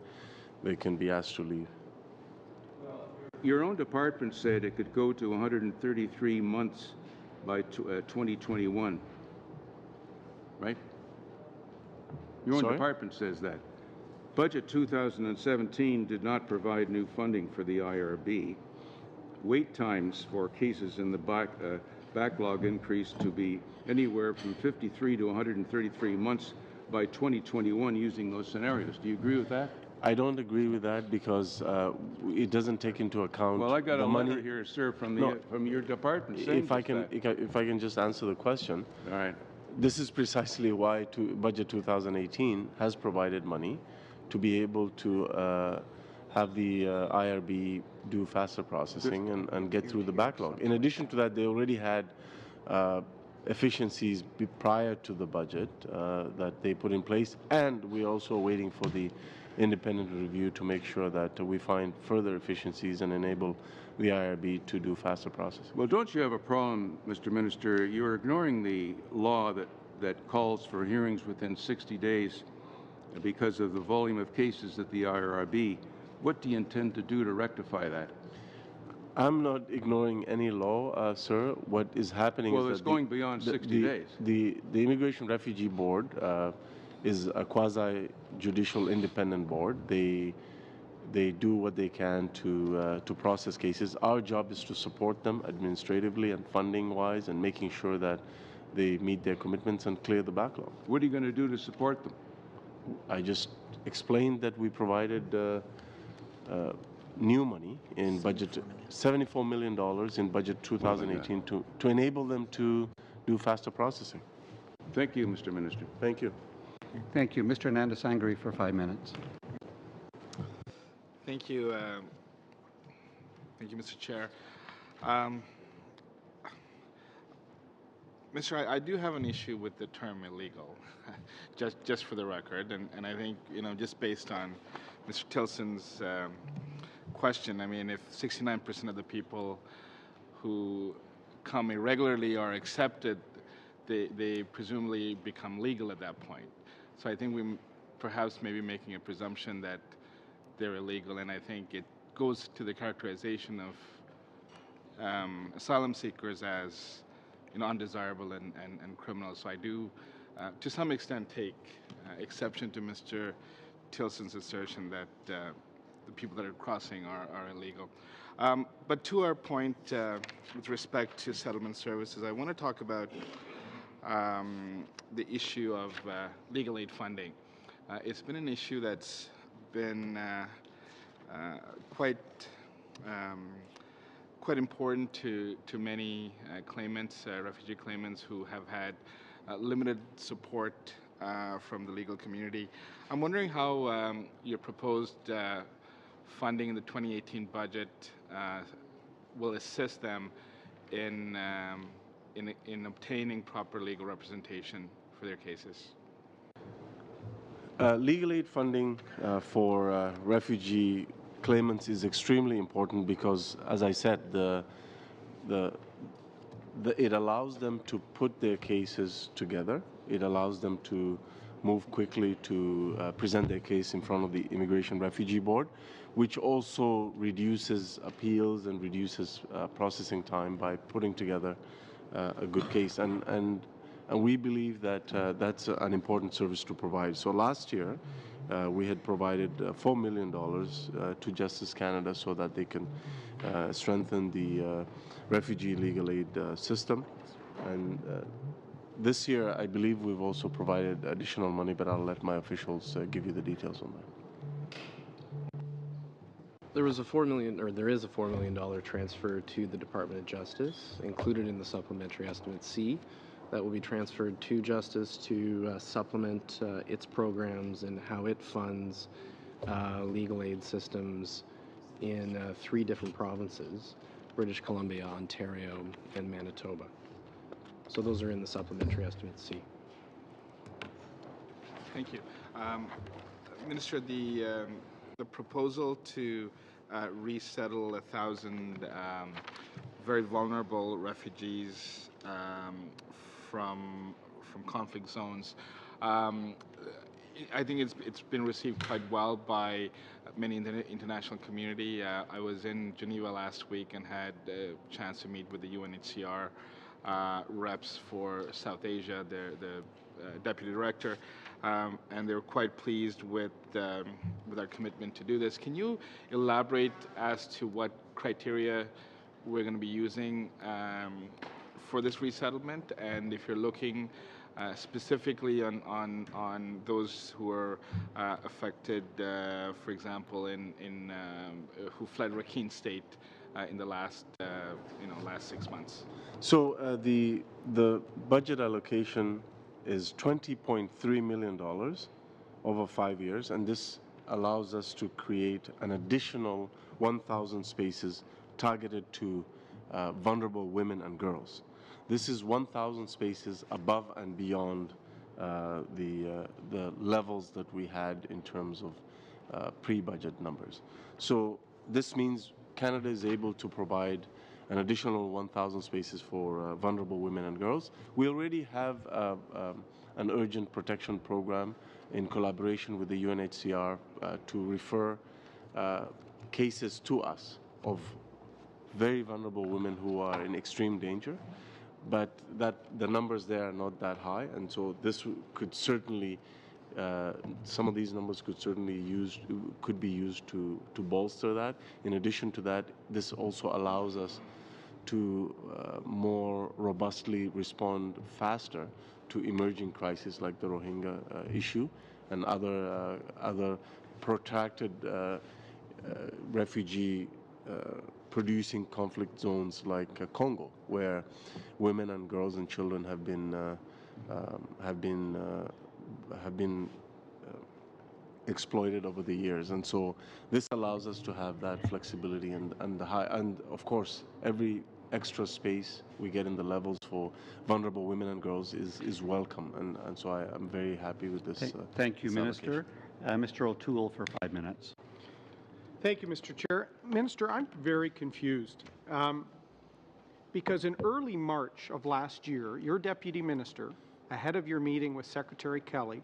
be asked to leave. Your own department said it could go to 133 months by 2021, right? Your own department says that. Budget 2017 did not provide new funding for the IRB. Wait times for cases in the backlog increase to be anywhere from 53 to 133 months by 2021 using those scenarios. Do you agree with that? I don't agree with that because it doesn't take into account. Well, I got the a money letter here, sir, from your department saying if I can just answer the question. All right. This is precisely why Budget 2018 has provided money to be able to have the IRB do faster processing and get through the backlog. In addition to that, they already had efficiencies prior to the budget that they put in place, and we're also waiting for the independent review to make sure that we find further efficiencies and enable the IRB to do faster processing. Well, don't you have a problem, Mr. Minister? You're ignoring the law that calls for hearings within 60 days because of the volume of cases at the IRB. What do you intend to do to rectify that? I'm not ignoring any law, sir. What is happening is that it's going beyond 60 days. The Immigration Refugee Board is a quasi-judicial independent board. They do what they can to process cases. Our job is to support them administratively and funding-wise and making sure that they meet their commitments and clear the backlog. What are you going to do to support them? I just explained that we provided new money in budget, $74 million in budget 2018 to enable them to do faster processing. Thank you, Mr. Minister. Thank you. Thank you. Mr. Hernandez Sangari for 5 minutes. Thank you. Thank you, Mr. Chair. Mr. I do have an issue with the term illegal, just for the record, and I think, just based on Mr. Tilson's question, I mean, if 69% of the people who come irregularly are accepted, they presumably become legal at that point. So I think we perhaps maybe making a presumption that they're illegal, and I think it goes to the characterization of asylum seekers as undesirable and criminal. So I do, to some extent, take exception to Mr. Tilson's assertion that the people that are crossing are illegal. But to our point with respect to settlement services, I want to talk about the issue of legal aid funding. It's been an issue that's been quite important to many claimants, refugee claimants who have had limited support from the legal community. I'm wondering how your proposed funding in the 2018 budget will assist them in obtaining proper legal representation for their cases. Legal aid funding for refugee claimants is extremely important because, as I said, it allows them to put their cases together. It allows them to move quickly to present their case in front of the Immigration Refugee Board, which also reduces appeals and reduces processing time by putting together a good case. And we believe that that's an important service to provide. So last year, we had provided $4 million to Justice Canada so that they can strengthen the refugee legal aid system. And this year, I believe we've also provided additional money, but I'll let my officials give you the details on that. There is a $4 million transfer to the Department of Justice, included in the Supplementary Estimate C, that will be transferred to Justice to supplement its programs and how it funds legal aid systems in 3 different provinces: British Columbia, Ontario, and Manitoba. So those are in the Supplementary Estimate C. Thank you. Minister, the proposal to resettle 1,000 very vulnerable refugees from conflict zones, I think it's been received quite well by many in the international community. I was in Geneva last week and had a chance to meet with the UNHCR reps for South Asia, the deputy director, and they were quite pleased with our commitment to do this. Can you elaborate as to what criteria we're going to be using for this resettlement, and if you're looking specifically on those who are affected, for example, who fled Rakhine State in the last 6 months. So the budget allocation is $20.3 million over 5 years, and this allows us to create an additional 1,000 spaces targeted to vulnerable women and girls. This is 1,000 spaces above and beyond the levels that we had in terms of pre-budget numbers. So this means Canada is able to provide an additional 1,000 spaces for vulnerable women and girls. We already have an urgent protection program in collaboration with the UNHCR to refer cases to us of very vulnerable women who are in extreme danger, but that the numbers there are not that high, and so this could certainly some of these numbers could be used to bolster that. In addition to that, this also allows us to more robustly respond faster to emerging crises like the Rohingya issue and other protracted refugee producing conflict zones like Congo, where women and girls and children have been exploited over the years, and so this allows us to have that flexibility and of course every extra space we get in the levels for vulnerable women and girls is welcome, and so I'm very happy with this. Thank you, Minister. Mr. O'Toole for 5 minutes. Thank you, Mr. Chair. Minister, I'm very confused because in early March of last year, your Deputy Minister, ahead of your meeting with Secretary Kelly,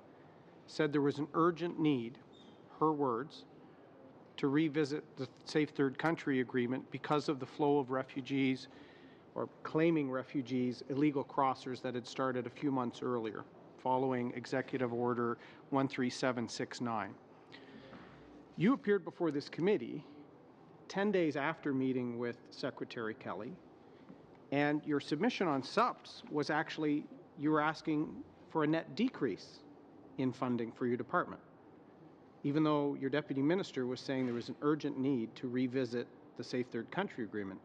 said there was an urgent need, her words, to revisit the Safe Third Country Agreement because of the flow of refugees or claiming refugees, illegal crossers that had started a few months earlier following Executive Order 13769. You appeared before this committee 10 days after meeting with Secretary Kelly, and your submission on SUPS was actually, you were asking for a net decrease in funding for your department, even though your Deputy Minister was saying there was an urgent need to revisit the Safe Third Country Agreement.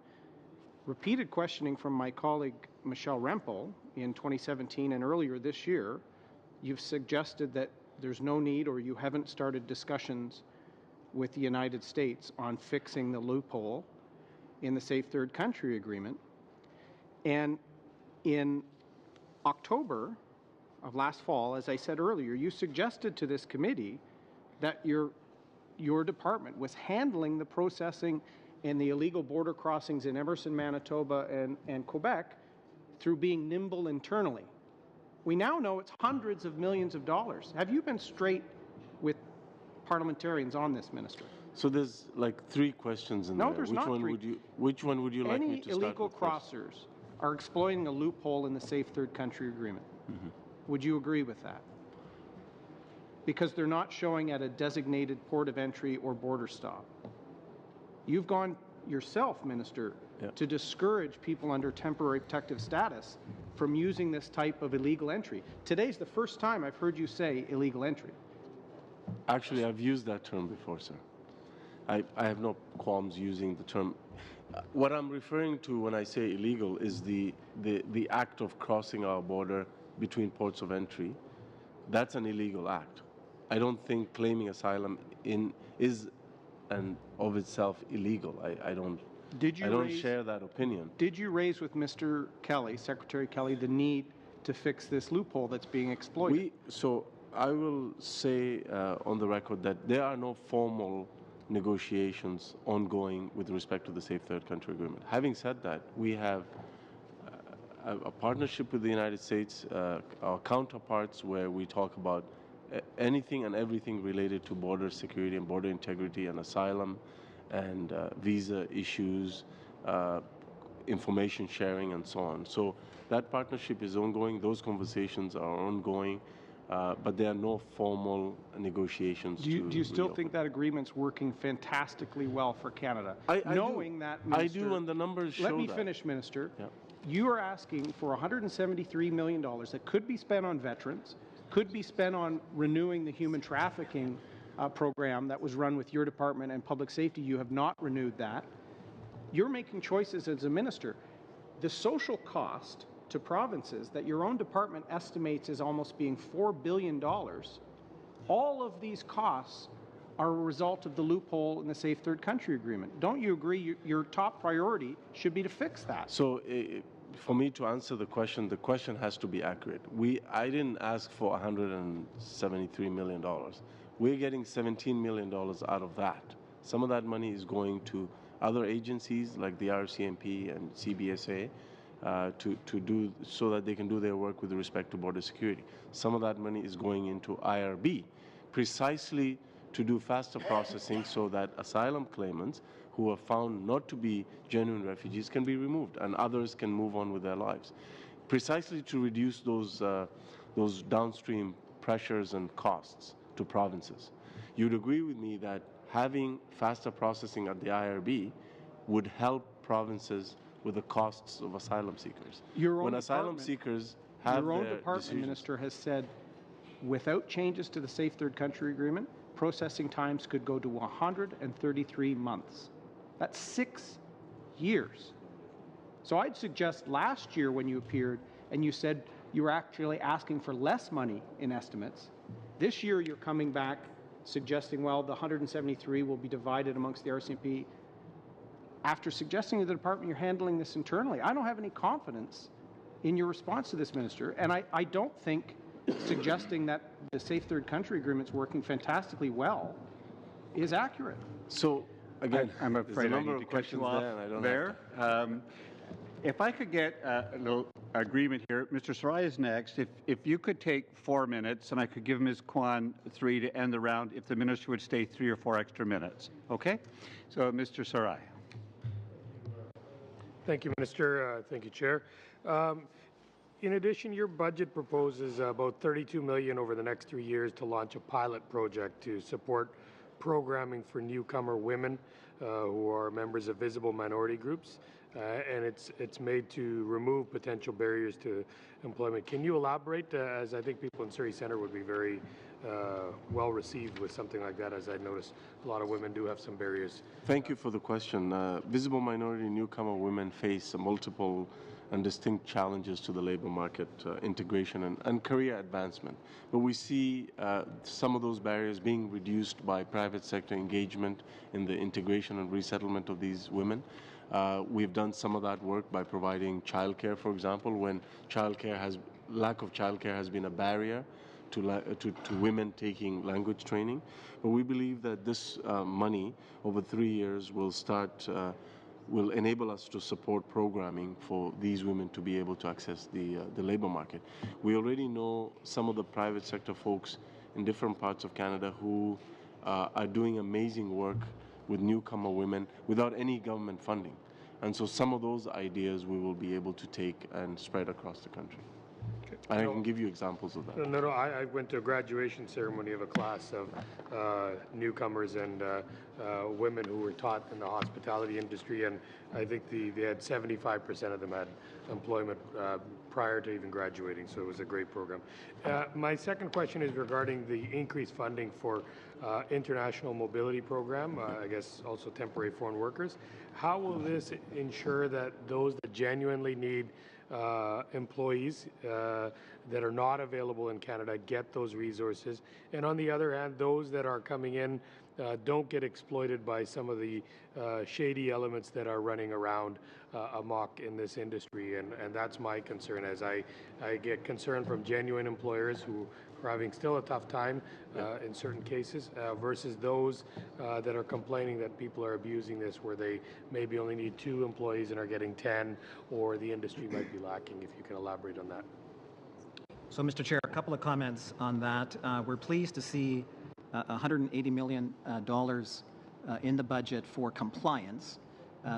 Repeated questioning from my colleague Michelle Rempel in 2017 and earlier this year, you've suggested that there's no need or you haven't started discussions with the United States on fixing the loophole in the Safe Third Country Agreement. And in October of last fall, as I said earlier, you suggested to this committee that your department was handling the processing and the illegal border crossings in Emerson, Manitoba and Quebec through being nimble internally. We now know it's hundreds of millions of dollars. Have you been straight with parliamentarians on this, Minister? So there's like 3 questions in there. No, there's not 3. Which one would you like me to start with? Any illegal crossers are exploiting a loophole in the Safe Third Country Agreement. Mm-hmm. Would you agree with that? Because they're not showing at a designated port of entry or border stop. You've gone yourself, Minister, to discourage people under temporary protective status from using this type of illegal entry. Today's the first time I've heard you say illegal entry. Actually, I've used that term before, sir. I have no qualms using the term. What I'm referring to when I say illegal is the act of crossing our border between ports of entry. That's an illegal act. I don't think claiming asylum is and of itself illegal. I don't share that opinion. Did you raise with Mr. Kelly, Secretary Kelly, the need to fix this loophole that's being exploited? So I will say on the record that there are no formal negotiations ongoing with respect to the Safe Third Country Agreement. Having said that, we have a partnership with the United States, our counterparts, where we talk about anything and everything related to border security and border integrity and asylum and visa issues, information sharing and so on. So that partnership is ongoing. Those conversations are ongoing, but there are no formal negotiations. Do you still think that agreement's working fantastically well for Canada? Knowing that, Minister, I do, and the numbers show that. Let me finish, Minister. Yeah. You are asking for $173 million that could be spent on veterans, could be spent on renewing the human trafficking program that was run with your department and public safety. You have not renewed that. You're making choices as a minister. The social cost to provinces that your own department estimates as almost being $4 billion, all of these costs are a result of the loophole in the Safe Third Country Agreement. Don't you agree your top priority should be to fix that? So for me to answer the question has to be accurate. I didn't ask for $173 million. We're getting $17 million out of that. Some of that money is going to other agencies like the RCMP and CBSA to do so that they can do their work with respect to border security. Some of that money is going into IRB, precisely to do faster processing so that asylum claimants who are found not to be genuine refugees can be removed and others can move on with their lives, precisely to reduce those downstream pressures and costs to provinces. You'd agree with me that having faster processing at the IRB would help provinces with the costs of asylum seekers. Your own asylum seekers have your own their department decisions. minister has said, without changes to the Safe Third Country Agreement, processing times could go to 133 months. That's 6 years. So I'd suggest last year when you appeared and you said you were actually asking for less money in estimates, this year you're coming back suggesting, well, the 173 will be divided amongst the RCMP. After suggesting to the department you're handling this internally, I don't have any confidence in your response to this, Minister, and I don't think suggesting that the Safe Third Country Agreement's working fantastically well is accurate. So, again, I'm afraid I need to cut you off there. If I could get a little agreement here, Mr. Sarai is next. If you could take 4 minutes, and I could give Ms. Kwan 3 to end the round, if the minister would stay 3 or 4 extra minutes. Okay? So, Mr. Sarai. Thank you, Minister. Thank you, Chair. In addition, your budget proposes about $32 million over the next 3 years to launch a pilot project to support programming for newcomer women who are members of visible minority groups, and it's made to remove potential barriers to employment. Can you elaborate, as I think people in Surrey Centre would be very well received with something like that, as I noticed a lot of women do have some barriers. Thank you for the question. Visible minority newcomer women face multiple and distinct challenges to the labor market, integration and career advancement. But we see some of those barriers being reduced by private sector engagement in the integration and resettlement of these women. We've done some of that work by providing childcare, for example, when lack of childcare has been a barrier to women taking language training. But we believe that this money over 3 years will enable us to support programming for these women to be able to access the labor market. We already know some of the private sector folks in different parts of Canada who are doing amazing work with newcomer women without any government funding. And so some of those ideas we will be able to take and spread across the country. And I can give you examples of that. No, I went to a graduation ceremony of a class of newcomers and women who were taught in the hospitality industry, and I think they had 75% of them had employment prior to even graduating, so it was a great program. My second question is regarding the increased funding for international mobility program, I guess also temporary foreign workers. How will this ensure that those that genuinely need employees that are not available in Canada get those resources, and on the other hand, those that are coming in don't get exploited by some of the shady elements that are running around amok in this industry, and that's my concern, as I get concerned from genuine employers who are having still a tough time in certain cases versus those that are complaining that people are abusing this, where they maybe only need 2 employees and are getting 10, or the industry might be lacking. If you can elaborate on that. So, Mr. Chair, a couple of comments on that. We're pleased to see $180 million in the budget for compliance.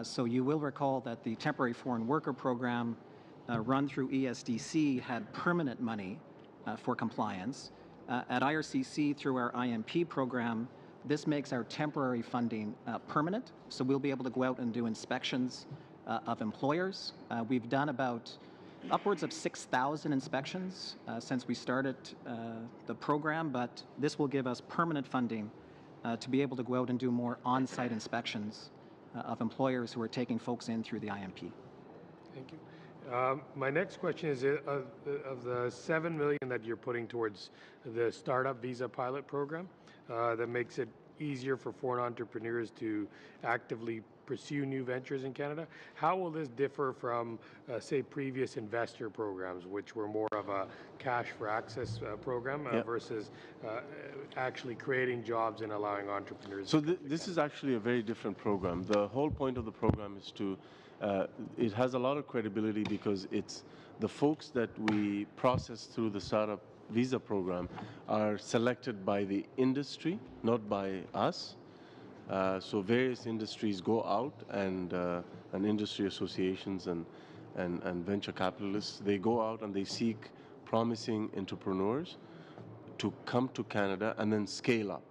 So you will recall that the temporary foreign worker program run through ESDC had permanent money for compliance. At IRCC, through our IMP program, this makes our temporary funding permanent, so we'll be able to go out and do inspections of employers. We've done about upwards of 6,000 inspections since we started the program, but this will give us permanent funding to be able to go out and do more on-site inspections of employers who are taking folks in through the IMP. Thank you. My next question is, of the $7 million that you're putting towards the startup visa pilot program, that makes it easier for foreign entrepreneurs to actively pursue new ventures in Canada, how will this differ from, say, previous investor programs, which were more of a cash for access program versus actually creating jobs and allowing entrepreneurs? So this is actually a very different program. The whole point of the program is to, it has a lot of credibility because it's the folks that we process through the startup visa program are selected by the industry, not by us. So various industries go out and industry associations and venture capitalists, they go out and they seek promising entrepreneurs to come to Canada and then scale up.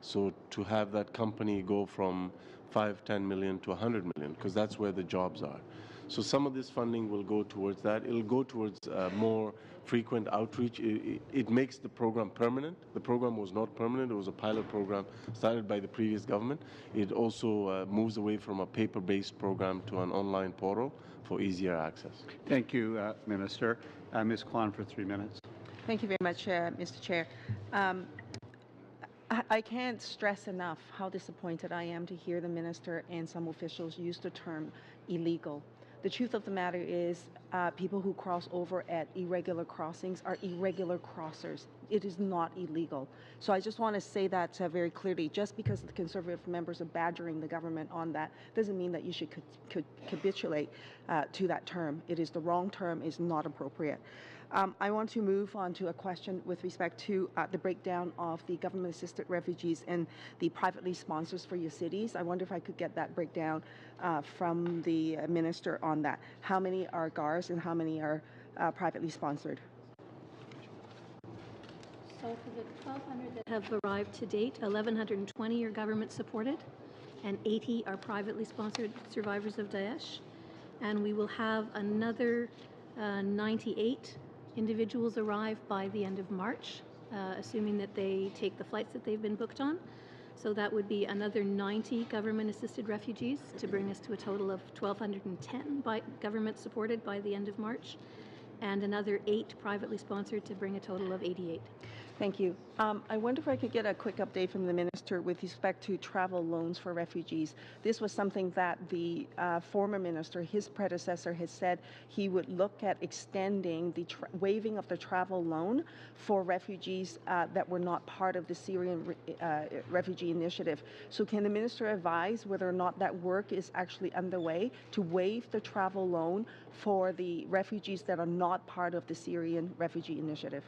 So to have that company go from 5-10 million to 100 million, because that's where the jobs are. So some of this funding will go towards that. It'll go towards more frequent outreach. It makes the program permanent. The program was not permanent. It was a pilot program started by the previous government. It also moves away from a paper-based program to an online portal for easier access. Thank you, Minister. Ms. Kwan for 3 minutes. Thank you very much, Mr. Chair. I can't stress enough how disappointed I am to hear the minister and some officials use the term illegal. The truth of the matter is people who cross over at irregular crossings are irregular crossers. It is not illegal. So I just want to say that very clearly. Just because the Conservative members are badgering the government on that doesn't mean that you should capitulate to that term. It is the wrong term, is not appropriate. I want to move on to a question with respect to the breakdown of the government-assisted refugees and the privately sponsors for your cities. I wonder if I could get that breakdown from the minister on that. How many are GARs and how many are privately sponsored? So for the 1,200 that have arrived to date, 1,120 are government-supported and 80 are privately sponsored survivors of Daesh. And we will have another 98 individuals arrive by the end of March, assuming that they take the flights that they've been booked on. So that would be another 90 government-assisted refugees to bring us to a total of 1,210 by government-supported by the end of March, and another 8 privately sponsored to bring a total of 88. Thank you. I wonder if I could get a quick update from the minister with respect to travel loans for refugees. This was something that the former minister, his predecessor, has said he would look at extending the waiving of the travel loan for refugees that were not part of the Syrian refugee initiative. So can the minister advise whether or not that work is actually underway to waive the travel loan for the refugees that are not part of the Syrian refugee initiative?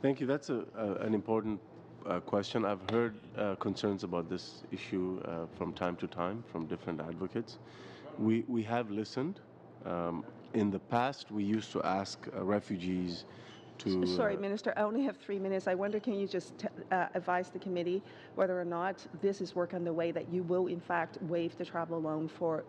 Thank you. That's an important question. I've heard concerns about this issue from time to time from different advocates. We have listened. In the past, we used to ask refugees to... Sorry, Minister, I only have 3 minutes. I wonder, can you just advise the committee whether or not this is work on the way that you will, in fact, waive the travel loan for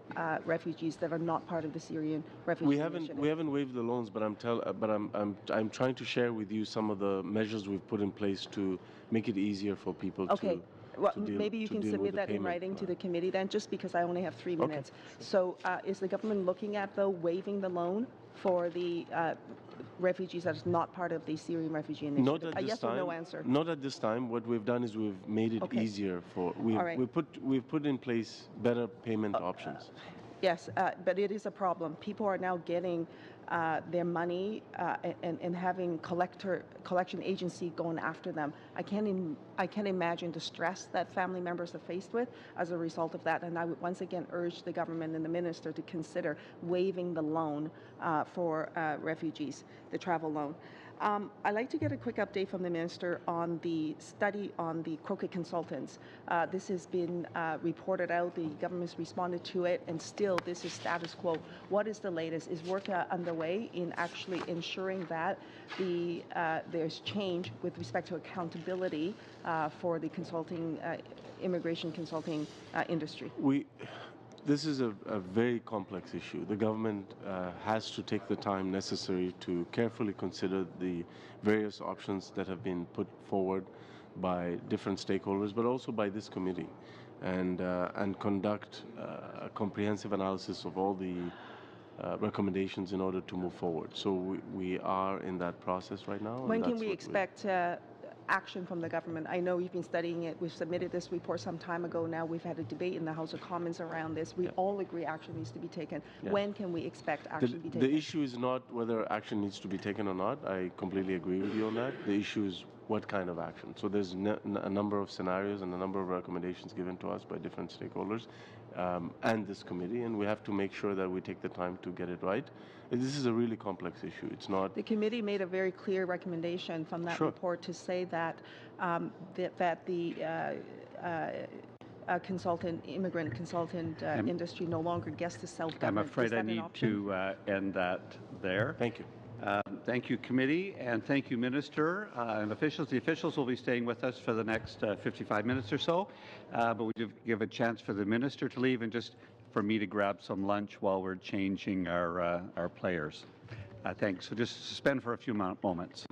refugees that are not part of the Syrian refugee initiative? We haven't waived the loans, but I'm trying to share with you some of the measures we've put in place to make it easier for people to... Well, maybe you can submit that in writing to the committee then, just because I only have 3 minutes. Okay. So is the government looking at, though, waiving the loan for the refugees that is not part of the Syrian refugee initiative? Not at this yes time. Or no answer? Not at this time. What we've done is we've made it easier for... We've put in place better payment options. Yes, but it is a problem. People are now getting their money and having collection agency going after them. I can't imagine the stress that family members are faced with as a result of that. And I would once again urge the government and the minister to consider waiving the loan for refugees, the travel loan. I'd like to get a quick update from the minister on the study on the crooked consultants. This has been reported out. The government's responded to it, and still this is status quo. What is the latest? Is work underway in actually ensuring that there's change with respect to accountability for the consulting, immigration consulting industry? This is a very complex issue. The government has to take the time necessary to carefully consider the various options that have been put forward by different stakeholders, but also by this committee, and conduct a comprehensive analysis of all the recommendations in order to move forward. So we are in that process right now. When can we expect action from the government? I know you've been studying it. We've submitted this report some time ago now. We've had a debate in the House of Commons around this. We all agree action needs to be taken. Yeah. When can we expect action to be taken? The issue is not whether action needs to be taken or not. I completely agree with you on that. The issue is what kind of action. So there's a number of scenarios and a number of recommendations given to us by different stakeholders and this committee, and we have to make sure that we take the time to get it right. This is a really complex issue. It's not. The committee made a very clear recommendation from that report to say that the immigrant consultant industry no longer gets to self-govern. I'm afraid I need to end that there. Thank you. Thank you, committee, and thank you, Minister and officials. The officials will be staying with us for the next 55 minutes or so, but we do give a chance for the Minister to leave and just for me to grab some lunch while we're changing our players. Thanks. So just suspend for a few moments.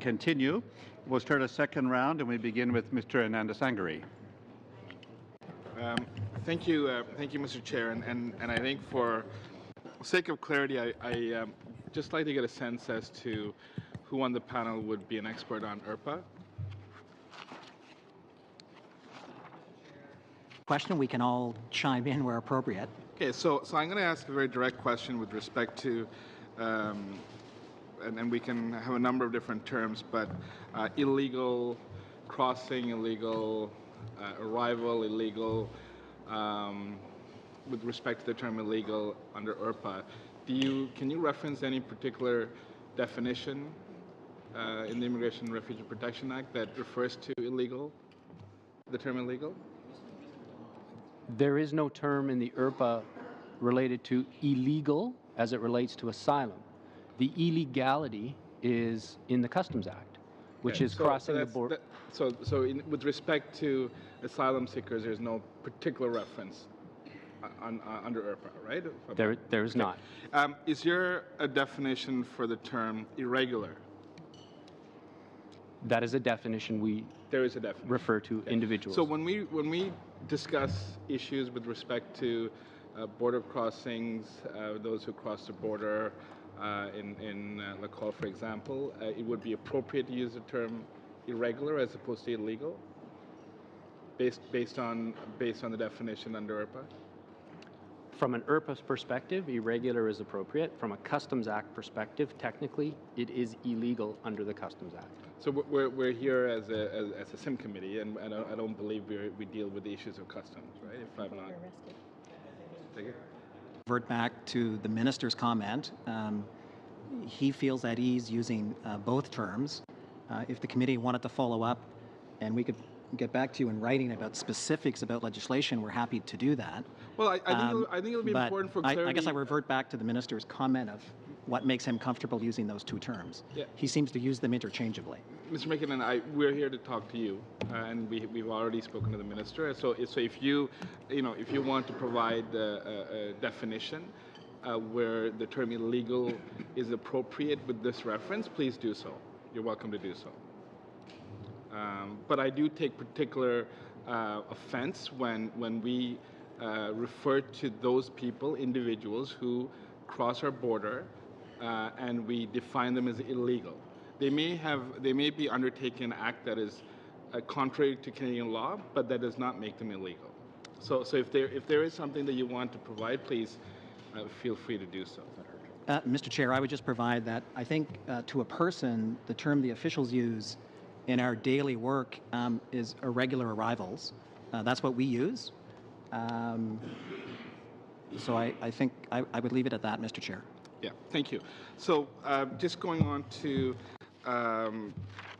continue. We'll start a second round, and we begin with Mr. Ananda Sangari. Thank you, Mr. Chair. And I think for sake of clarity, I just like to get a sense as to who on the panel would be an expert on IRPA. Question, we can all chime in where appropriate. Okay, so I'm going to ask a very direct question with respect to, and we can have a number of different terms, but illegal crossing, illegal arrival, illegal, with respect to the term illegal under IRPA. Can you reference any particular definition in the Immigration and Refugee Protection Act that refers to illegal, the term illegal? There is no term in the IRPA related to illegal as it relates to asylum. The illegality is in the Customs Act, which is crossing the border. With respect to asylum seekers, there's no particular reference under IRPA, right? There is not. Is there a definition for the term irregular? That is a definition we refer to individuals. So when we discuss issues with respect to border crossings, those who cross the border in Lacolle, for example, it would be appropriate to use the term irregular as opposed to illegal, based on the definition under IRPA. From an IRPA perspective, irregular is appropriate. From a Customs Act perspective, technically, it is illegal under the Customs Act. So we're here as a SIM committee, and I don't believe we deal with the issues of customs, right? If I'm not arrested. Revert back to the minister's comment. He feels at ease using both terms. If the committee wanted to follow up, and we could get back to you in writing about specifics about legislation, we're happy to do that. Well, I think it'll be important for clarity. I guess I revert back to the minister's comment of what makes him comfortable using those two terms. Yeah. He seems to use them interchangeably. Mr. McKinnon, we're here to talk to you, and we've already spoken to the minister. So if you want to provide a definition where the term illegal is appropriate with this reference, please do so. You're welcome to do so. But I do take particular offense when we refer to those people, individuals who cross our border, and we define them as illegal. They may be undertaking an act that is contrary to Canadian law, but that does not make them illegal. So if there is something that you want to provide, please feel free to do so. Mr. Chair, I would just provide that I think to a person, the term the officials use in our daily work is irregular arrivals. That's what we use. So I think I would leave it at that, Mr. Chair. Yeah, thank you. So just going on to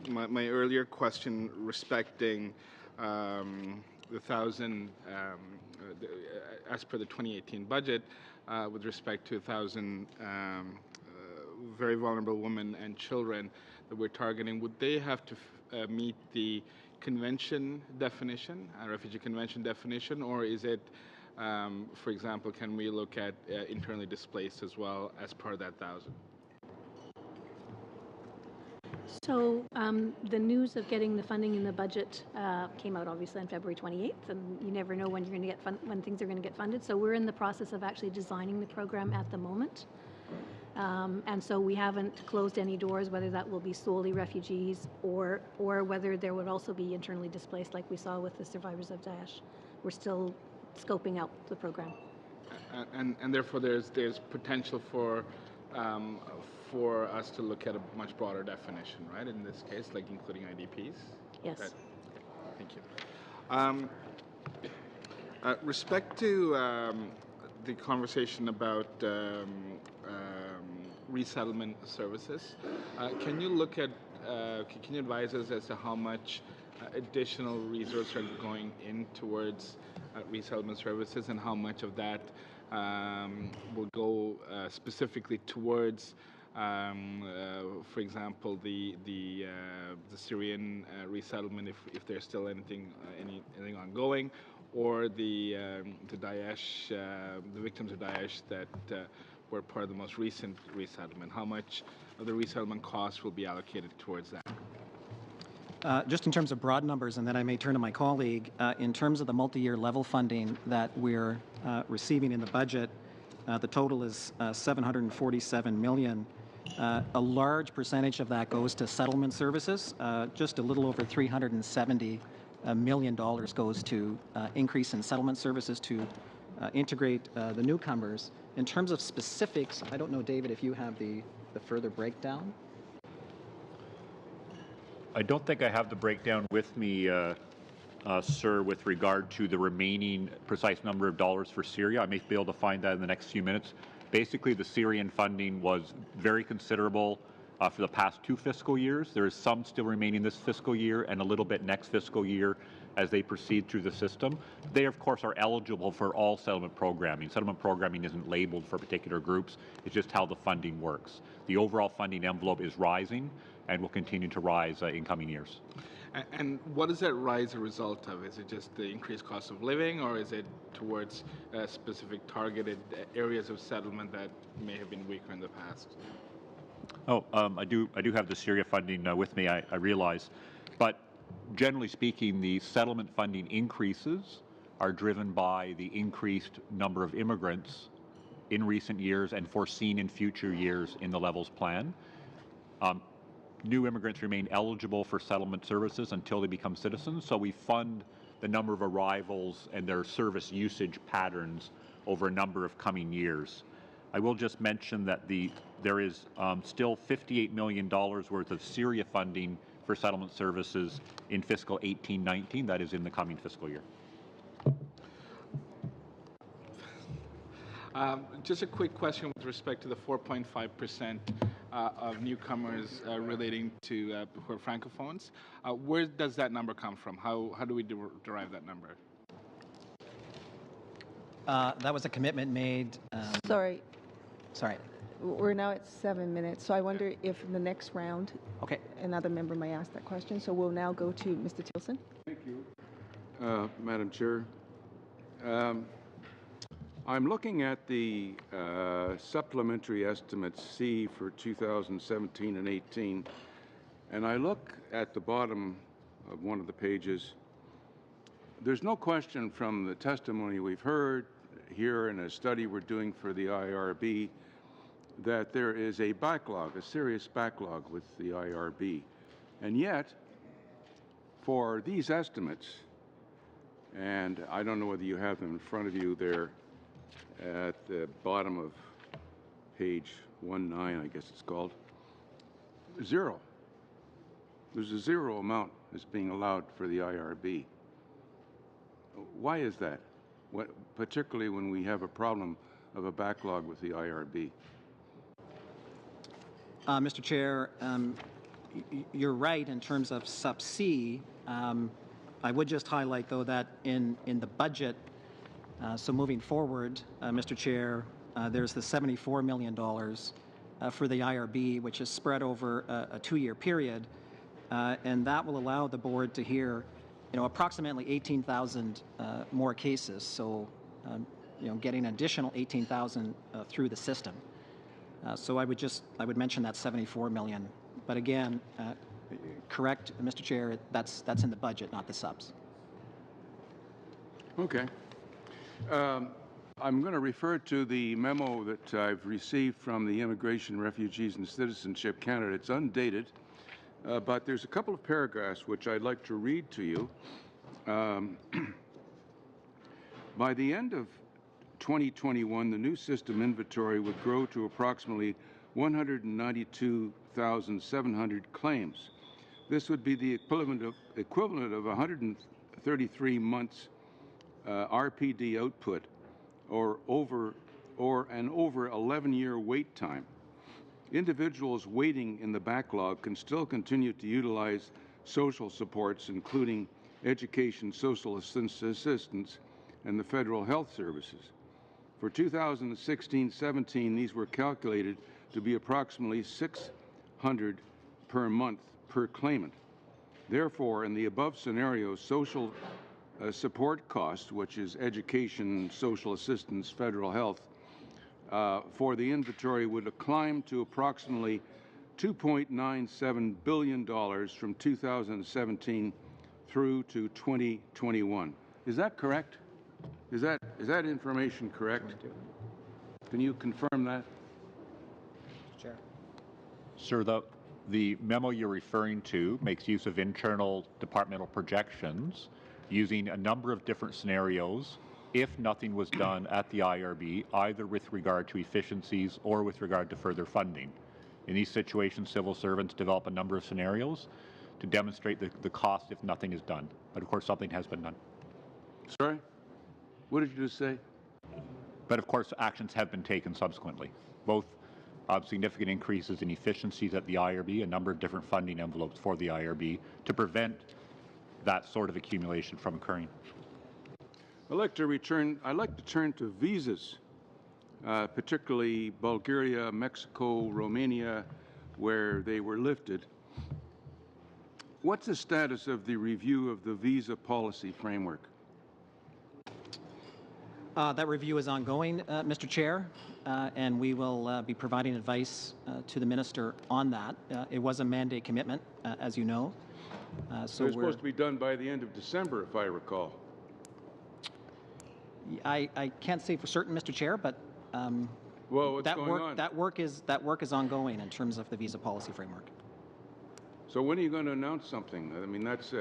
my earlier question respecting the thousand, as per the 2018 budget, with respect to 1,000 very vulnerable women and children that we're targeting, would they have to meet the convention definition, refugee convention definition, or is it, for example, can we look at internally displaced as well as part of that 1,000? So the news of getting the funding in the budget came out obviously on February 28th, and you never know when you're going to get when things are going to get funded. So we're in the process of actually designing the program at the moment. And so we haven't closed any doors, whether that will be solely refugees or whether there would also be internally displaced, like we saw with the survivors of Daesh. We're still scoping out the program. And therefore, there's potential for us to look at a much broader definition, right? In this case, like including IDPs. Yes. Right. Thank you. Respect to the conversation about resettlement services, can you look at, can you advise us as to how much additional resources are going in towards resettlement services, and how much of that will go specifically towards, for example, the Syrian resettlement, if there's still anything ongoing, or the Daesh, the victims of Daesh that were part of the most recent resettlement? How much of the resettlement costs will be allocated towards that? Just in terms of broad numbers, and then I may turn to my colleague, in terms of the multi-year level funding that we're receiving in the budget, the total is $747 million. A large percentage of that goes to settlement services. Just a little over $370 million goes to increase in settlement services to integrate the newcomers. In terms of specifics, I don't know, David, if you have the further breakdown. I don't think I have the breakdown with me, sir, with regard to the remaining precise number of dollars for Syria. I may be able to find that in the next few minutes. Basically, the Syrian funding was very considerable for the past 2 fiscal years. There is some still remaining this fiscal year and a little bit next fiscal year as they proceed through the system. They, of course, are eligible for all settlement programming. Settlement programming isn't labeled for particular groups. It's just how the funding works. The overall funding envelope is rising and will continue to rise in coming years. And what does that rise a result of? Is it just the increased cost of living, or is it towards specific targeted areas of settlement that may have been weaker in the past? Oh, I do have the Syria funding with me, I realize. But generally speaking, the settlement funding increases are driven by the increased number of immigrants in recent years and foreseen in future years in the Levels plan. New immigrants remain eligible for settlement services until they become citizens, so we fund the number of arrivals and their service usage patterns over a number of coming years. I will just mention that there is still $58 million worth of Syria funding for settlement services in fiscal 18-19. That is in the coming fiscal year. Just a quick question with respect to the 4.5% of newcomers relating to who are francophones. Where does that number come from? How do we derive that number? That was a commitment made. Sorry. Sorry. We're now at 7 minutes, so I wonder if in the next round, okay, another member may ask that question. So we'll now go to Mr. Tilson. Thank you, Madam Chair. I'm looking at the supplementary estimate C for 2017 and 18, and I look at the bottom of one of the pages. There's no question from the testimony we've heard here and a study we're doing for the IRB that there is a backlog, a serious backlog with the IRB. And yet, for these estimates, and I don't know whether you have them in front of you there at the bottom of page 19, I guess it's called, zero. There's a zero amount that's being allowed for the IRB. Why is that? Particularly when we have a problem of a backlog with the IRB. Mr. Chair, you're right in terms of sub C. I would just highlight, though, that in the budget, so moving forward, Mr. Chair, there's the $74 million for the IRB, which is spread over a 2-year period, and that will allow the board to hear, approximately 18,000 more cases. So, getting an additional 18,000 through the system. So I would mention that $74 million. But again, correct, Mr. Chair, that's in the budget, not the subs. Okay. I'm going to refer to the memo that I've received from the Immigration, Refugees, and Citizenship Canada. It's undated, but there's a couple of paragraphs which I'd like to read to you. By the end of 2021, the new system inventory would grow to approximately 192,700 claims. This would be the equivalent of 133 months RPD output, or an over 11-year wait time. Individuals waiting in the backlog can still continue to utilize social supports, including education, social assistance, and the federal health services. For 2016-17, these were calculated to be approximately 600 per month per claimant. Therefore, in the above scenario, social support costs, which is education, social assistance, federal health, for the inventory would climb to approximately $2.97 billion from 2017 through to 2021. Is that correct? Is that information correct? Can you confirm that? Chair. Sir, the memo you're referring to makes use of internal departmental projections using a number of different scenarios if nothing was done at the IRB, either with regard to efficiencies or with regard to further funding. In these situations, civil servants develop a number of scenarios to demonstrate the cost if nothing is done. But of course, something has been done. Sorry? What did you just say? But of course, actions have been taken subsequently, both significant increases in efficiencies at the IRB, a number of different funding envelopes for the IRB to prevent that sort of accumulation from occurring. I'd like to turn to visas, particularly Bulgaria, Mexico, Romania, where they were lifted. What's the status of the review of the visa policy framework? That review is ongoing, Mr. Chair, and we will be providing advice to the minister on that. It was a mandate commitment, as you know. So it's supposed to be done by the end of December, if I recall. I can't say for certain, Mr. Chair, but well, what's going on? That work is ongoing in terms of the visa policy framework. So when are you going to announce something? I mean, that's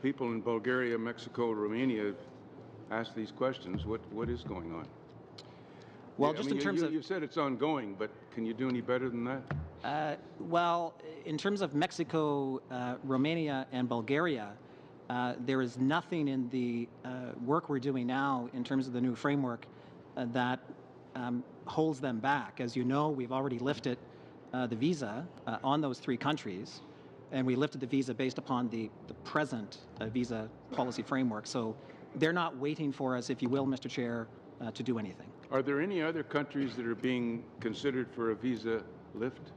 people in Bulgaria, Mexico, Romania ask these questions. What is going on? Well, just in terms of... You said it's ongoing, but can you do any better than that? Well, in terms of Mexico, Romania, and Bulgaria, there is nothing in the work we're doing now in terms of the new framework that holds them back. As you know, we've already lifted the visa on those three countries, and we lifted the visa based upon the present visa policy framework. So they're not waiting for us, if you will, Mr. Chair, to do anything. Are there any other countries that are being considered for a visa lift?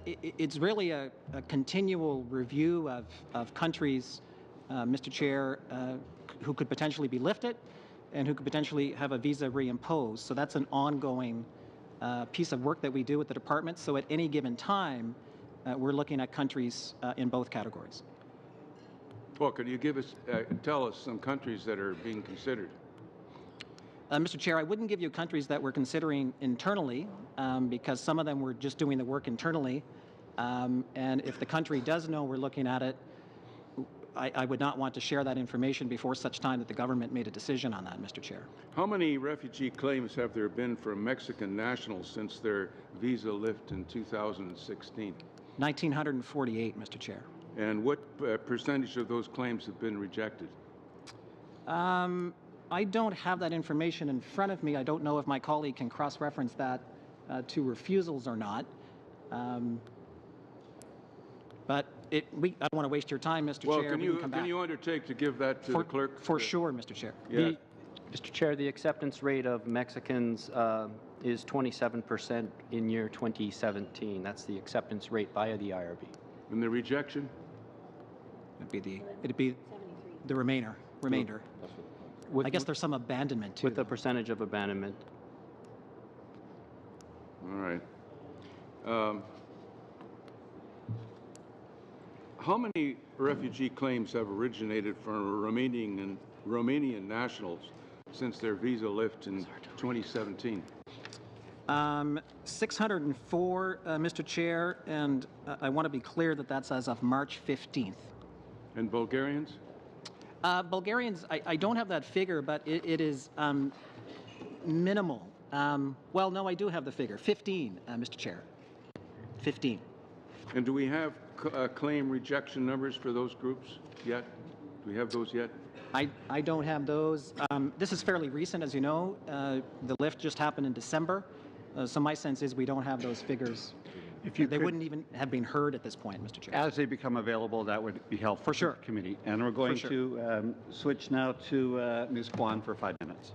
It's really a continual review of countries, Mr. Chair, who could potentially be lifted and who could potentially have a visa reimposed. So that's an ongoing piece of work that we do with the department. So at any given time, we're looking at countries in both categories. Well, could you tell us some countries that are being considered? Mr. Chair, I wouldn't give you countries that we're considering internally because some of them we're just doing the work internally. And if the country does know we're looking at it, I would not want to share that information before such time that the government made a decision on that, Mr. Chair. How many refugee claims have there been from Mexican nationals since their visa lift in 2016? 1,948, Mr. Chair. And what percentage of those claims have been rejected? I don't have that information in front of me. I don't know if my colleague can cross-reference that to refusals or not. But I don't want to waste your time, Mr. Chair. Can you undertake to give that to the clerk? For sure, Mr. Chair. Yeah. Mr. Chair, the acceptance rate of Mexicans is 27% in year 2017. That's the acceptance rate by the IRB. And the rejection? It'd be the remainder. I guess there's some abandonment too. With a percentage of abandonment. All right. How many refugee claims have originated from Romanian nationals since their visa lift in 2017? 604, Mr. Chair, and I want to be clear that that's as of March 15th. And Bulgarians? Bulgarians, I don't have that figure, but it is minimal. Well, no, I do have the figure. 15, Mr. Chair. 15. And do we have claim rejection numbers for those groups yet? Do we have those yet? I don't have those. This is fairly recent, as you know. The lift just happened in December. So my sense is we don't have those figures. They wouldn't even have been heard at this point, Mr. Chair. As they become available, that would be helpful for sure. To the committee. And we're going to switch now to Ms. Kwan for 5 minutes.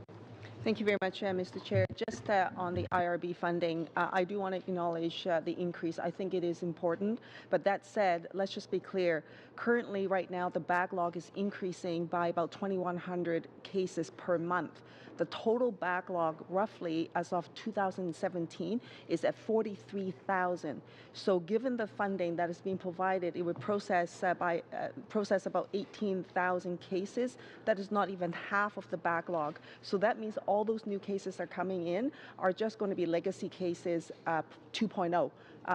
Thank you very much, Mr. Chair. Just on the IRB funding, I do want to acknowledge the increase. I think it is important. But that said, let's just be clear. Currently, right now, the backlog is increasing by about 2,100 cases per month. The total backlog, roughly, as of 2017, is at 43,000. So given the funding that is being provided, it would process about 18,000 cases. That is not even half of the backlog. So that means all those new cases that are coming in are just going to be legacy cases 2.0.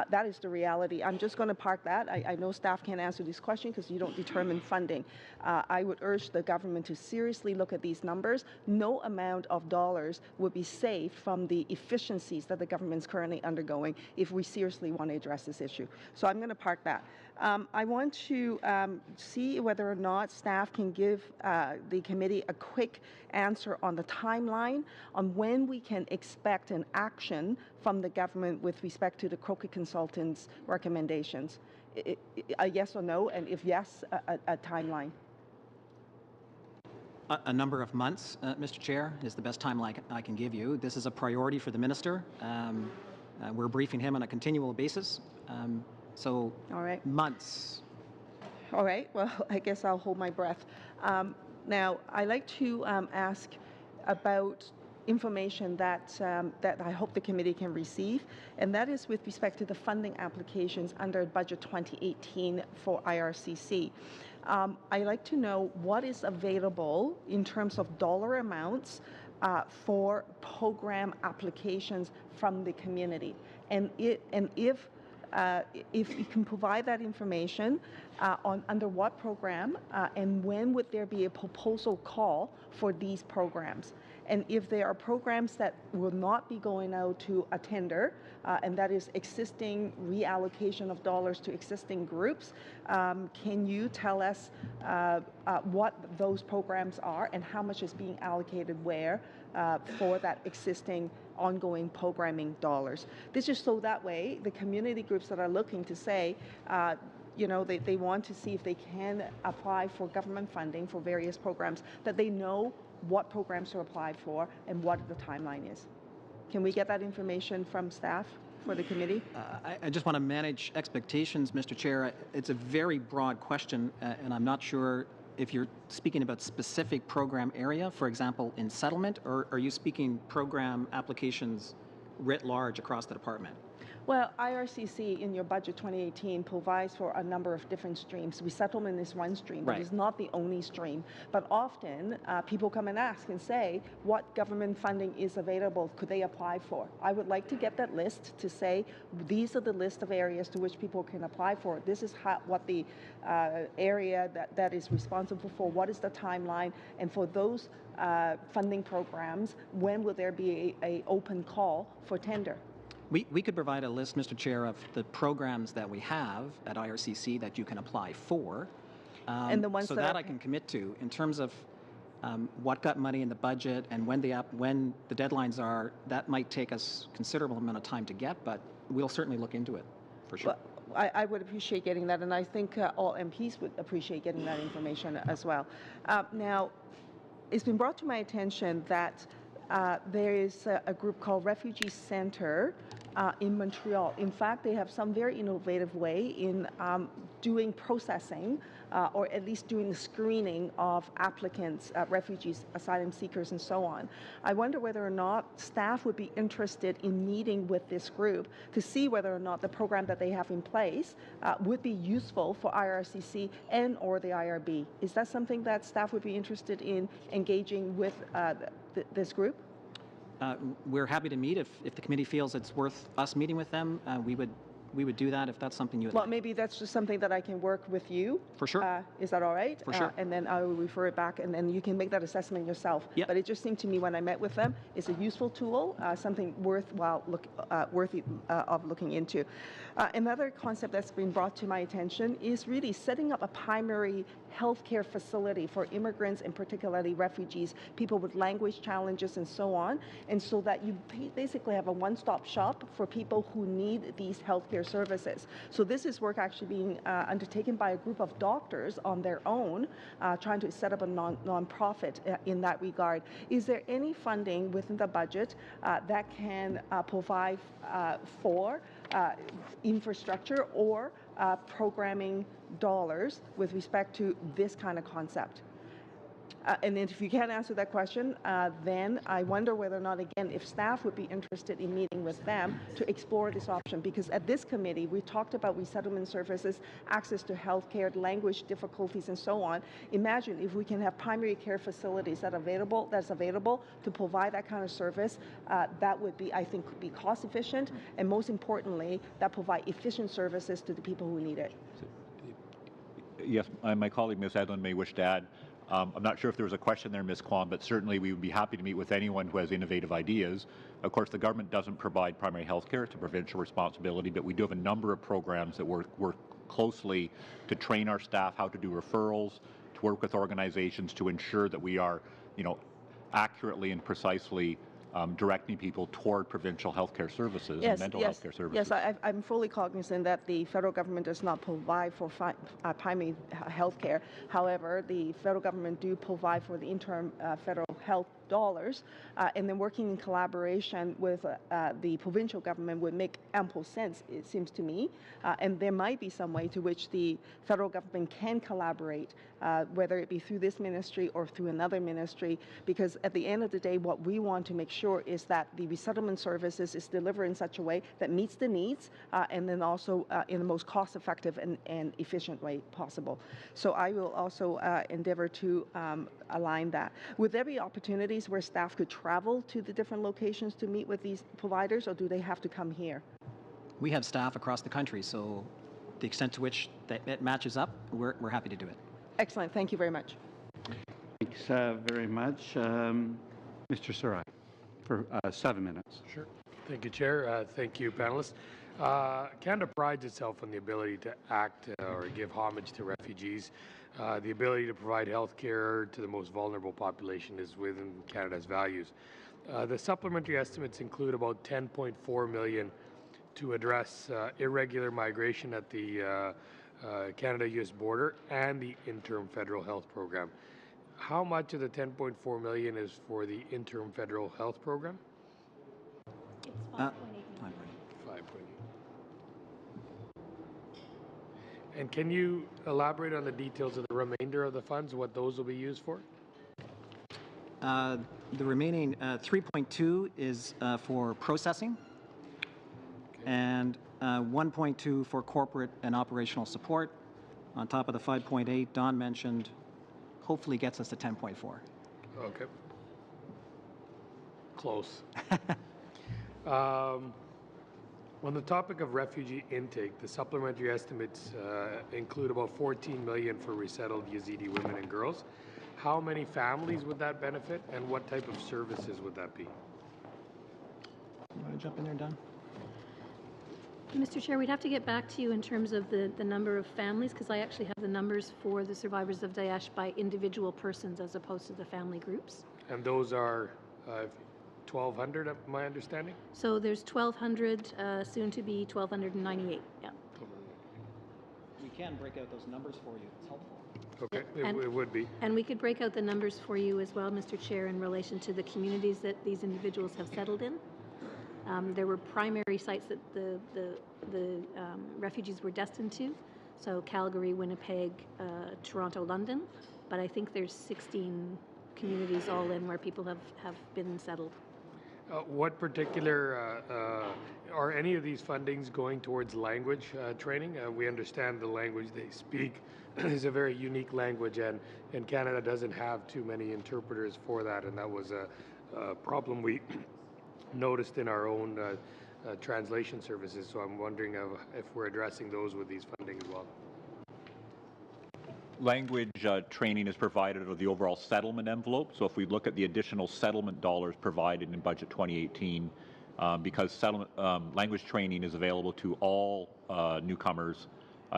That is the reality. I'm just going to park that. I know staff can't answer this question because you don't determine funding. I would urge the government to seriously look at these numbers. No amount of dollars would be saved from the efficiencies that the government is currently undergoing if we seriously want to address this issue. So I'm going to park that. I want to see whether or not staff can give the committee a quick answer on the timeline on when we can expect an action from the government with respect to the Crooked Consultants' recommendations. A yes or no, and if yes, a timeline. A number of months, Mr. Chair, is the best timeline I can give you. This is a priority for the minister. We're briefing him on a continual basis. So all right. Months. All right. Well, I guess I'll hold my breath. Now, I'd like to ask about information that I hope the committee can receive, and that is with respect to the funding applications under Budget 2018 for IRCC. I'd like to know what is available in terms of dollar amounts for program applications from the community, and if you can provide that information on under what program and when would there be a proposal call for these programs. And if there are programs that will not be going out to a tender, and that is existing reallocation of dollars to existing groups, can you tell us what those programs are and how much is being allocated where for that existing ongoing programming dollars? This is so that way the community groups that are looking to say, they want to see if they can apply for government funding for various programs, that they know what programs to apply for and what the timeline is. Can we get that information from staff for the committee? I just want to manage expectations, Mr. Chair. It's a very broad question, and I'm not sure if you're speaking about specific program area, for example, in settlement, or are you speaking program applications writ large across the department? Well, IRCC in your budget 2018 provides for a number of different streams. Resettlement is one stream, but it's not the only stream. But often people come and ask and say, what government funding is available, could they apply for? I would like to get that list to say, these are the list of areas to which people can apply for. This is what the area that is responsible for, what is the timeline, and for those funding programs, when will there be a open call for tender? We could provide a list, Mr. Chair, of the programs that we have at IRCC that you can apply for. And the ones so that I can commit to. In terms of what got money in the budget and when the deadlines are, that might take us considerable amount of time to get, but we'll certainly look into it, for sure. Well, I would appreciate getting that, and I think all MPs would appreciate getting that information as well. Now, it's been brought to my attention that there is a group called Refugee Center in Montreal. In fact, they have some very innovative way in doing processing or at least doing the screening of applicants, refugees, asylum seekers, and so on. I wonder whether or not staff would be interested in meeting with this group to see whether or not the program that they have in place would be useful for IRCC and or the IRB. Is that something that staff would be interested in engaging with this group? We're happy to meet. If the committee feels it's worth us meeting with them, we would do that if that's something you would like. Maybe that's just something that I can work with you. For sure. Is that all right? For sure. And then I will refer it back, and then you can make that assessment yourself. Yep. But it just seemed to me when I met with them, it's a useful tool, something worthwhile worthy of looking into. Another concept that's been brought to my attention is really setting up a primary healthcare facility for immigrants and particularly refugees, people with language challenges and so on, and so that you basically have a one-stop shop for people who need these healthcare services. So this is work actually being undertaken by a group of doctors on their own, trying to set up a non-profit in that regard. Is there any funding within the budget that can provide for infrastructure or programming dollars with respect to this kind of concept? And if you can't answer that question, then I wonder whether or not, again, if staff would be interested in meeting with them to explore this option. Because at this committee, we talked about resettlement services, access to health care, language difficulties, and so on. Imagine if we can have primary care facilities that's available to provide that kind of service. That would be, I think, could be cost efficient, and most importantly, that provide efficient services to the people who need it. Yes, my colleague, Ms. Edlin, may wish to add. I'm not sure if there was a question there, Ms. Kwan, but certainly we would be happy to meet with anyone who has innovative ideas. Of course, the government doesn't provide primary health care. It's a provincial responsibility, but we do have a number of programs that work closely to train our staff how to do referrals, to work with organizations to ensure that we are, accurately and precisely directing people toward provincial healthcare services and mental health care services. Yes, I'm fully cognizant that the federal government does not provide for primary health care. However, the federal government do provide for the interim federal health dollars, and then working in collaboration with the provincial government would make ample sense, it seems to me, and there might be some way to which the federal government can collaborate, whether it be through this ministry or through another ministry, because at the end of the day, what we want to make sure is that the resettlement services is delivered in such a way that meets the needs, and then also in the most cost-effective and efficient way possible. So I will also endeavor to align that. Would there be opportunities where staff could travel to the different locations to meet with these providers, or do they have to come here? We have staff across the country, so the extent to which it matches up, we're happy to do it. Excellent. Thank you very much. Thanks very much. Mr. Sarai, for 7 minutes. Sure. Thank you, Chair. Thank you, panelists. Canada prides itself on the ability to act or give homage to refugees. The ability to provide health care to the most vulnerable population is within Canada's values. The supplementary estimates include about $10.4 million to address irregular migration at the Canada-US border and the interim federal health program. How much of the $10.4 million is for the interim federal health program? It's 5.8 5.8. And can you elaborate on the details of the remainder of the funds, what those will be used for? The remaining 3.2 is for processing, and 1.2 for corporate and operational support. On top of the 5.8 Don mentioned, hopefully gets us to 10.4. Okay. Close. On the topic of refugee intake, the supplementary estimates include about $14 million for resettled Yazidi women and girls. How many families would that benefit, and what type of services would that be? You want to jump in there, Don? Mr. Chair, we'd have to get back to you in terms of the number of families, because I actually have the numbers for the survivors of Daesh by individual persons as opposed to the family groups. And those are 1,200, my understanding? So there's 1,200, soon to be 1,298, yeah. We can break out those numbers for you. It's helpful. Okay, it would be. And we could break out the numbers for you as well, Mr. Chair, in relation to the communities that these individuals have settled in. There were primary sites that the refugees were destined to, so Calgary, Winnipeg, Toronto, London, but I think there's 16 communities all in where people have been settled. What particular, are any of these fundings going towards language training? We understand the language they speak is a very unique language, and Canada doesn't have too many interpreters for that, and that was a problem we noticed in our own translation services, so I'm wondering if we're addressing those with these funding as well. Language training is provided out of the overall settlement envelope. So if we look at the additional settlement dollars provided in Budget 2018, because language training is available to all newcomers,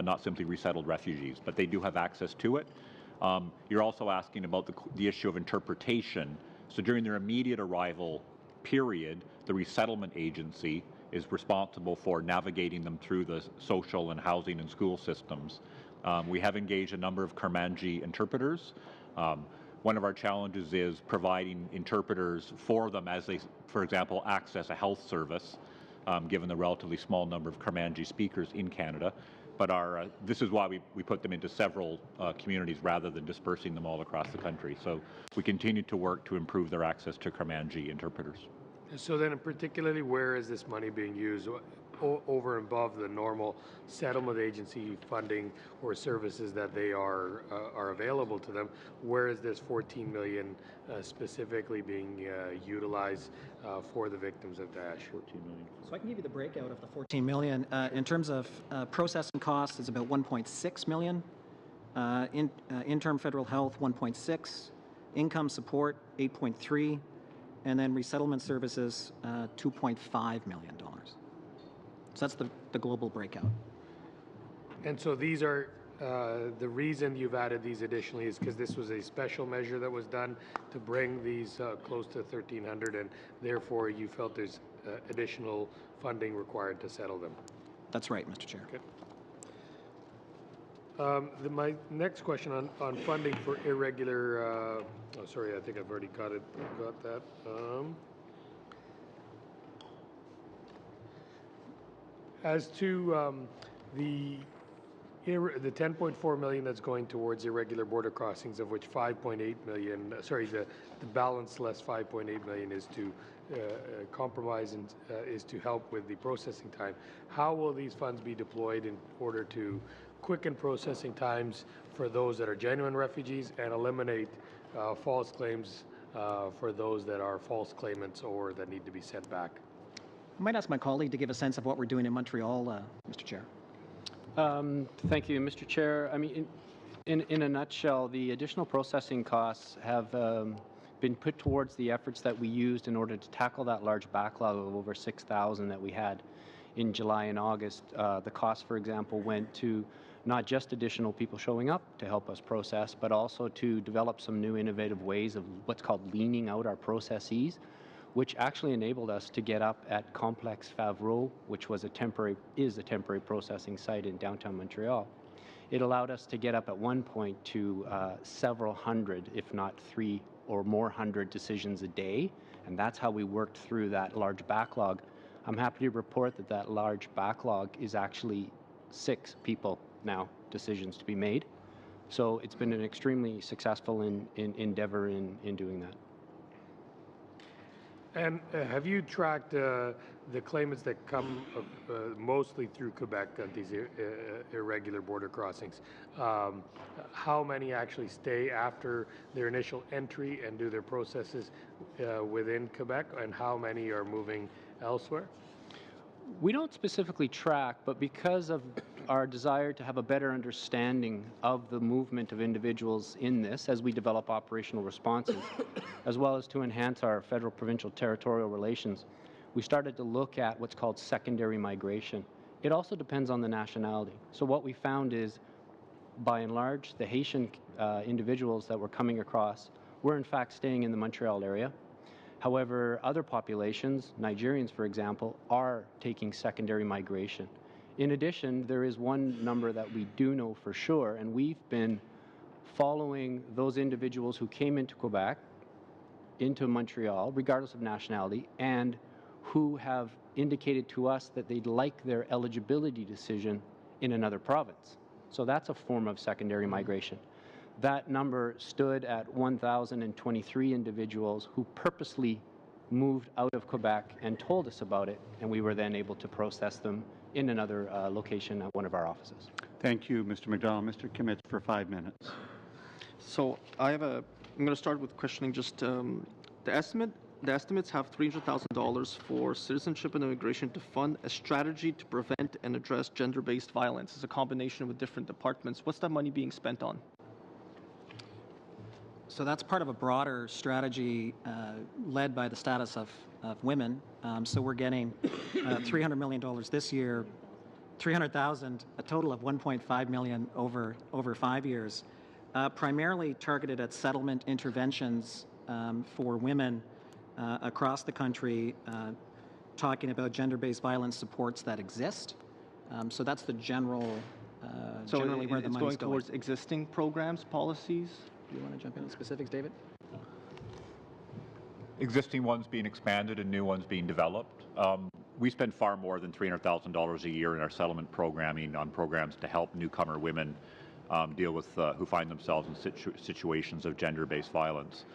not simply resettled refugees, but they do have access to it. You're also asking about the issue of interpretation. So during their immediate arrival period, the resettlement agency is responsible for navigating them through the social and housing and school systems. We have engaged a number of Kurmanji interpreters. One of our challenges is providing interpreters for them as they, for example, access a health service, given the relatively small number of Kurmanji speakers in Canada. But this is why we put them into several communities rather than dispersing them all across the country. So we continue to work to improve their access to Kurmanji interpreters. So then, particularly, where is this money being used over and above the normal settlement agency funding or services that they are available to them? Where is this $14 million specifically being utilized for the victims of Daesh? $14 million. So I can give you the breakout of the $14 million. In terms of processing costs, it's about $1.6 million. Interim federal health, $1.6. Income support, $8.3. And then resettlement services, $2.5 million. So that's the global breakout. And so these are, the reason you've added these additionally is because this was a special measure that was done to bring these close to 1,300, and therefore you felt there's additional funding required to settle them. That's right, Mr. Chair. Okay. My next question on funding for irregular, sorry, I think I've already got that. As to the $10.4 million that's going towards irregular border crossings, of which $5.8 million, the balance less $5.8 million is to compromise and is to help with the processing time. How will these funds be deployed in order to quicken processing times for those that are genuine refugees and eliminate false claims for those that are false claimants or that need to be sent back? I might ask my colleague to give a sense of what we're doing in Montreal, Mr. Chair. Thank you, Mr. Chair. I mean, in a nutshell, the additional processing costs have been put towards the efforts that we used in order to tackle that large backlog of over 6,000 that we had in July and August. The cost, for example, went to not just additional people showing up to help us process, but also to develop some new innovative ways of what's called leaning out our processes, which actually enabled us to get up at Complex Favreau, which is a temporary processing site in downtown Montreal. It allowed us to get up at one point to several hundred, if not 300 or more decisions a day, and that's how we worked through that large backlog. I'm happy to report that that large backlog is actually 6 people now, decisions to be made. So it's been an extremely successful endeavor in doing that. And have you tracked the claimants that come mostly through Quebec on these irregular border crossings? How many actually stay after their initial entry and do their processes within Quebec, and how many are moving elsewhere? We don't specifically track, but because of our desire to have a better understanding of the movement of individuals in this as we develop operational responses, as well as to enhance our federal, provincial, territorial relations, we started to look at what's called secondary migration. It also depends on the nationality. So what we found is, by and large, the Haitian individuals that were coming across were in fact staying in the Montreal area. However, other populations, Nigerians for example, are taking secondary migration. In addition, there is one number that we do know for sure, and we've been following those individuals who came into Quebec, into Montreal, regardless of nationality, and who have indicated to us that they'd like their eligibility decision in another province. So that's a form of secondary migration. That number stood at 1,023 individuals who purposely moved out of Quebec and told us about it, and we were then able to process them in another location at one of our offices. Thank you, Mr. McDonald. Mr. Kimmett for 5 minutes. So I'm going to start with questioning just the estimates have $300,000 for citizenship and immigration to fund a strategy to prevent and address gender-based violence as a combination with different departments. What's that money being spent on? So that's part of a broader strategy led by the status of women. So we're getting $300 million this year, $300,000, a total of $1.5 million over 5 years. primarily targeted at settlement interventions for women across the country, talking about gender-based violence supports that exist. So that's the generally where the it's money's going towards existing programs, policies. Do you want to jump in on specifics, David? Existing ones being expanded and new ones being developed. We spend far more than $300,000 a year in our settlement programming on programs to help newcomer women deal with who find themselves in situations of gender-based violence.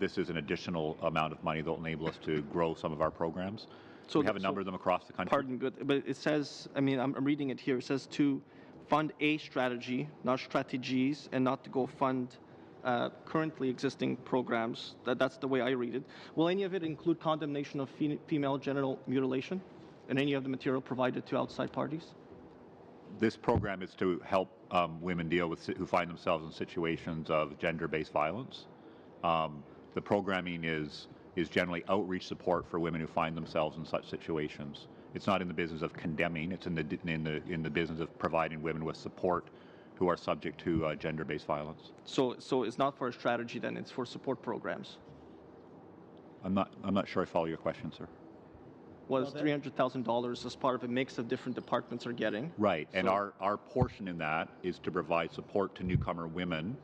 This is an additional amount of money that will enable us to grow some of our programs. So we have a number of them across the country. Pardon, good, but it says, I mean, I'm reading it here. It says to fund a strategy, not strategies, and not to go fund currently existing programs. That's the way I read it. Will any of it include condemnation of female genital mutilation and any of the material provided to outside parties? This program is to help women deal with who find themselves in situations of gender-based violence. The programming is generally outreach support for women who find themselves in such situations. It's not in the business of condemning. It's in the business of providing women with support who are subject to gender-based violence. So it's not for a strategy then, it's for support programs? I'm not sure I follow your question, sir. Was $300,000 as part of a mix of different departments are getting. Right, and our portion in that is to provide support to newcomer women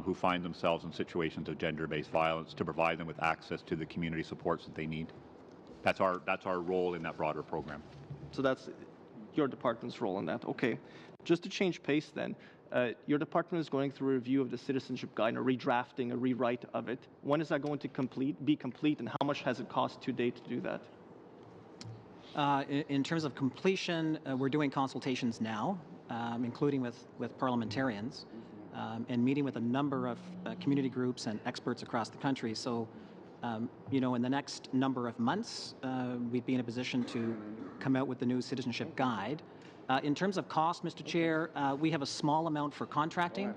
who find themselves in situations of gender-based violence, to provide them with access to the community supports that they need. That's our role in that broader program. So that's your department's role in that. Okay. Just to change pace then, your department is going through a review of the citizenship guide, a redrafting, a rewrite of it. When is that going to be complete, and how much has it cost to date to do that? In terms of completion, we're doing consultations now, including with parliamentarians, and meeting with a number of community groups and experts across the country. So, in the next number of months, we'd be in a position to come out with the new citizenship guide. In terms of cost, Mr. Chair, we have a small amount for contracting.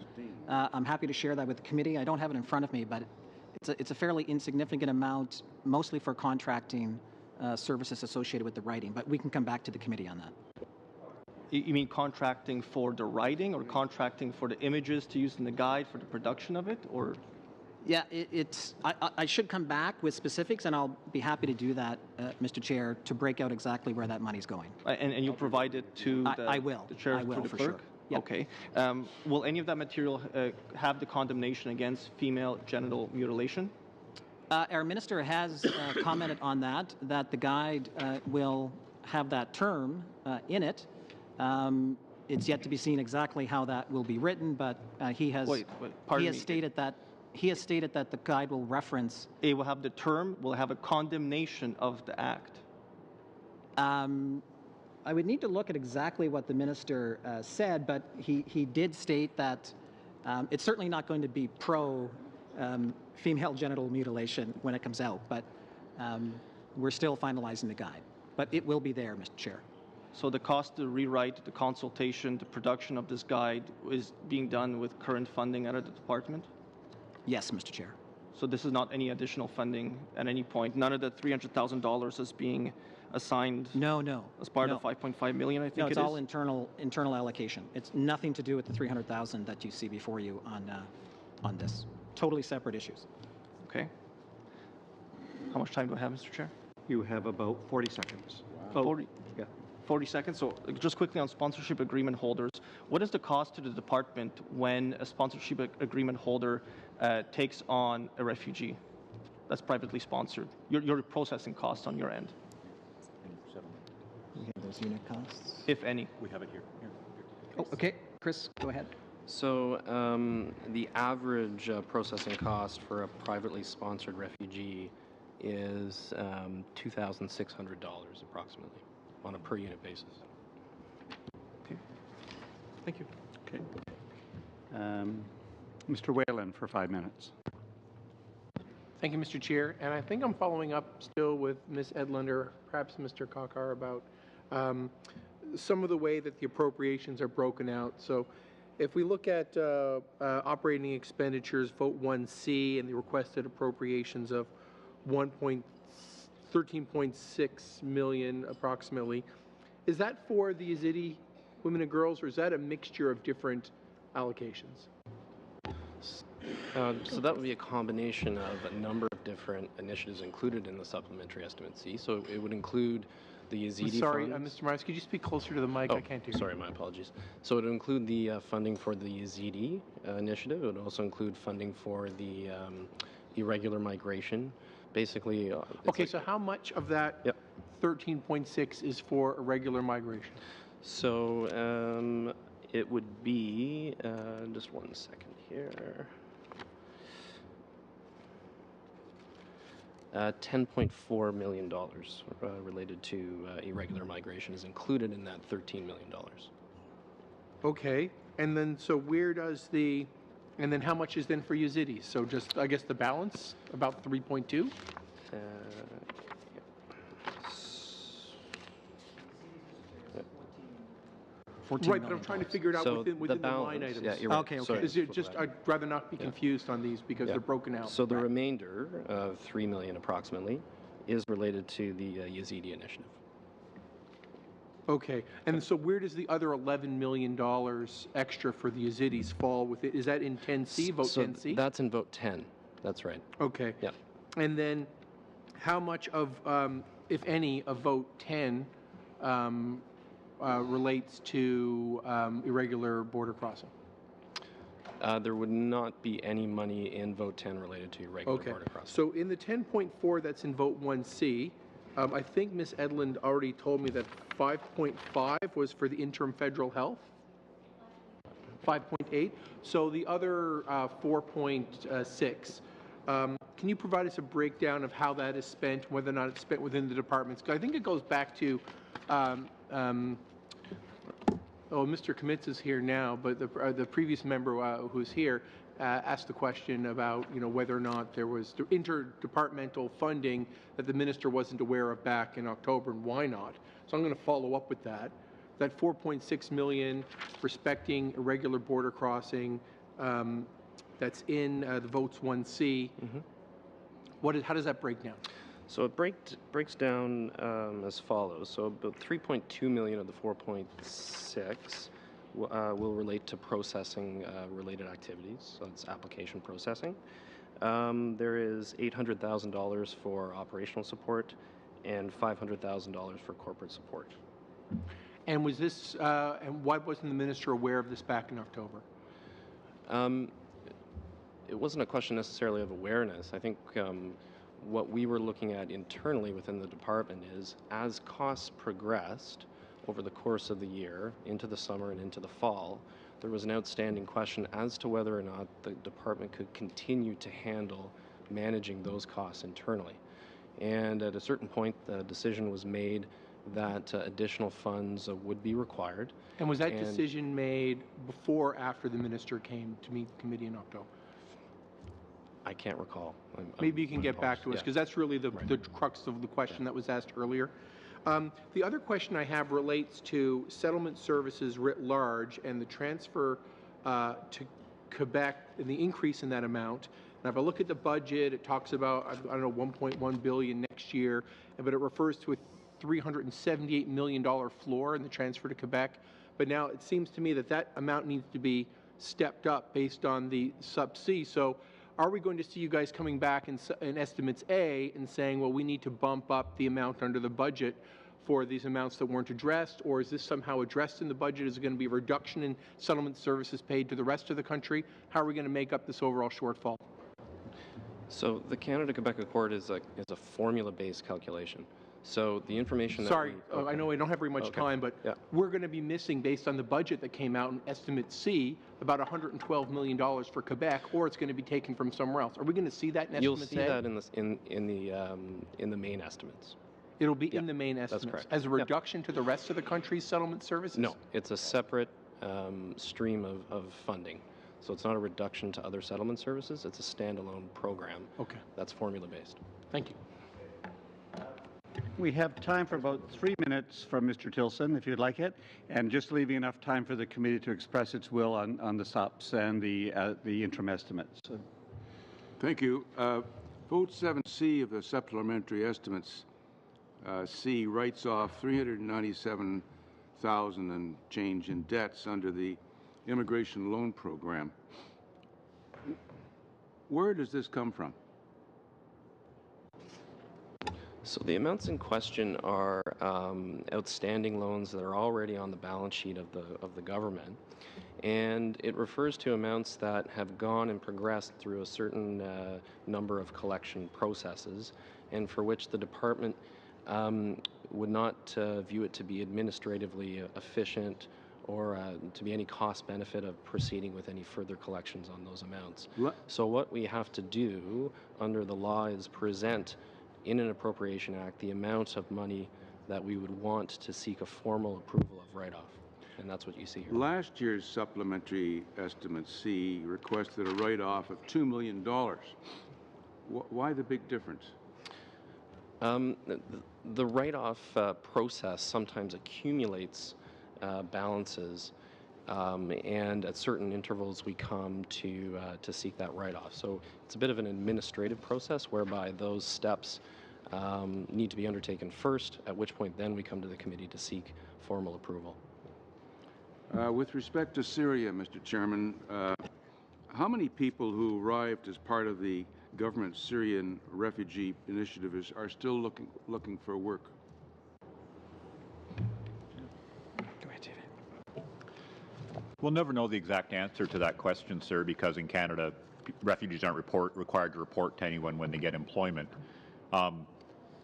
I'm happy to share that with the committee. I don't have it in front of me, but it's a fairly insignificant amount, mostly for contracting services associated with the writing. But we can come back to the committee on that. You mean contracting for the writing, or contracting for the images to use in the guide for the production of it, or? Yeah, I should come back with specifics, and I'll be happy to do that, Mr. Chair, to break out exactly where that money's going. And you'll provide it to I will. The chair I will, through the for clerk? sure. Yep. Okay. Will any of that material have the condemnation against female genital mutilation? Our minister has commented on that the guide will have that term in it. It's yet to be seen exactly how that will be written, but he has stated that the guide will reference. It will have the term, will have a condemnation of the act. I would need to look at exactly what the minister said, but he did state that it's certainly not going to be pro female genital mutilation when it comes out, but we're still finalizing the guide. But it will be there, Mr. Chair. So the cost to rewrite, the consultation, the production of this guide is being done with current funding out of the department? Yes, Mr. Chair. So this is not any additional funding at any point? None of the $300,000 is being assigned? No. As part of the $5.5 million, I think no, it's all internal allocation. It's nothing to do with the $300,000 that you see before you on this. Totally separate issues. Okay. How much time do I have, Mr. Chair? You have about 40 seconds. Wow. 40 seconds. So just quickly on sponsorship agreement holders, what is the cost to the department when a sponsorship agreement holder takes on a refugee that's privately sponsored? Your processing costs on your end. We have those unit costs. If any. We have it here. Oh, okay. Chris, go ahead. So the average processing cost for a privately sponsored refugee is $2,600 approximately on a per unit basis. Okay. Thank you. Okay. Mr. Whalen for 5 minutes. Thank you, Mr. Chair. And I think I'm following up still with Ms. Edlander, perhaps Mr. Kakar, about some of the way that the appropriations are broken out. So if we look at operating expenditures, Vote 1C, and the requested appropriations of $13.6 million approximately, is that for the Yazidi women and girls, or is that a mixture of different allocations? So that would be a combination of a number of different initiatives included in the supplementary estimate C. So it would include the Yazidi Sorry, funds. Mr. Myers, could you speak closer to the mic? I can't hear you. Sorry, my apologies. So it would include the funding for the Yazidi initiative. It would also include funding for the irregular migration. Basically, okay, so how much of that 13.6 is for irregular migration? So it would be, just one second here. $10.4 million related to irregular migration is included in that $13 million. Okay, and then so where does the, and then how much is then for Yazidis? So just, I guess the balance, about 3.2? Right, but I'm trying to figure it out within the line items. Yeah, you're right. Okay. Is it just, I'd rather not be confused on these because they're broken out. So the remainder of $3 million approximately is related to the Yazidi initiative. Okay, and so where does the other $11 million extra for the Yazidis fall with it? Is that in 10C, vote 10C? That's in vote 10. That's right. Okay. Yeah. And then how much of, if any, of vote 10 relates to irregular border crossing? There would not be any money in vote 10 related to irregular border crossing. So in the 10.4 that's in vote 1C, I think Ms. Edlund already told me that 5.5 was for the interim federal health. 5.8. So the other 4.6. Can you provide us a breakdown of how that is spent, whether or not it's spent within the departments? Because I think it goes back to, Mr. Kamitz is here now, but the previous member who's here asked the question about, whether or not there was interdepartmental funding that the minister wasn't aware of back in October, and why not. So I'm going to follow up with that. That 4.6 million respecting irregular border crossing, that's in the votes 1C. How does that break down? So it breaks down as follows. So about 3.2 million of the 4.6 will relate to processing related activities. So it's application processing. There is $800,000 for operational support and $500,000 for corporate support. And was this, and why wasn't the minister aware of this back in October? It wasn't a question necessarily of awareness. I think what we were looking at internally within the department is, as costs progressed over the course of the year, into the summer and into the fall, there was an outstanding question as to whether or not the department could continue to handle managing those costs internally. And at a certain point, the decision was made that additional funds would be required. And was that decision made before or after the minister came to meet the committee in October? I can't recall. Maybe you can get back to us, because that's really the crux of the question that was asked earlier. The other question I have relates to settlement services writ large and the transfer to Quebec and the increase in that amount. Now, if I look at the budget, it talks about, I don't know, $1.1 billion next year, but it refers to a $378 million floor in the transfer to Quebec. But now it seems to me that that amount needs to be stepped up based on the sub C. So are we going to see you guys coming back in estimates A and saying, well, we need to bump up the amount under the budget for these amounts that weren't addressed, or is this somehow addressed in the budget? Is it going to be a reduction in settlement services paid to the rest of the country? How are we going to make up this overall shortfall? So the Canada-Quebec Accord is a formula-based calculation. So the information Sorry, that we, I know I don't have very much time, but we're going to be missing, based on the budget that came out in Estimate C, about $112 million for Quebec, or it's going to be taken from somewhere else. Are we going to see that in You'll Estimate see that in the main estimates. It'll be in the main estimates. That's correct. As a reduction to the rest of the country's settlement services? No, it's a separate stream of funding. So it's not a reduction to other settlement services. It's a standalone program. Okay. That's formula-based. Thank you. We have time for about 3 minutes from Mr. Tilson, if you'd like it, and just leaving enough time for the committee to express its will on the SUPs and the interim estimates. Thank you. Vote 7C of the supplementary estimates, C writes off $397,000 and change in debts under the immigration loan program. Where does this come from? So the amounts in question are outstanding loans that are already on the balance sheet of the government, and it refers to amounts that have gone and progressed through a certain number of collection processes, and for which the department would not view it to be administratively efficient or to be any cost benefit of proceeding with any further collections on those amounts. So what we have to do under the law is present in an Appropriation Act the amount of money that we would want to seek a formal approval of write-off. And that's what you see here. Last year's supplementary estimate C requested a write-off of $2 million. Why the big difference? The write-off process sometimes accumulates balances, and at certain intervals we come to seek that write-off. So it's a bit of an administrative process whereby those steps need to be undertaken first, at which point then we come to the committee to seek formal approval. With respect to Syria, Mr. Chairman, how many people who arrived as part of the government Syrian refugee initiative are still looking for work? We'll never know the exact answer to that question, sir, because in Canada, refugees aren't required to report to anyone when they get employment.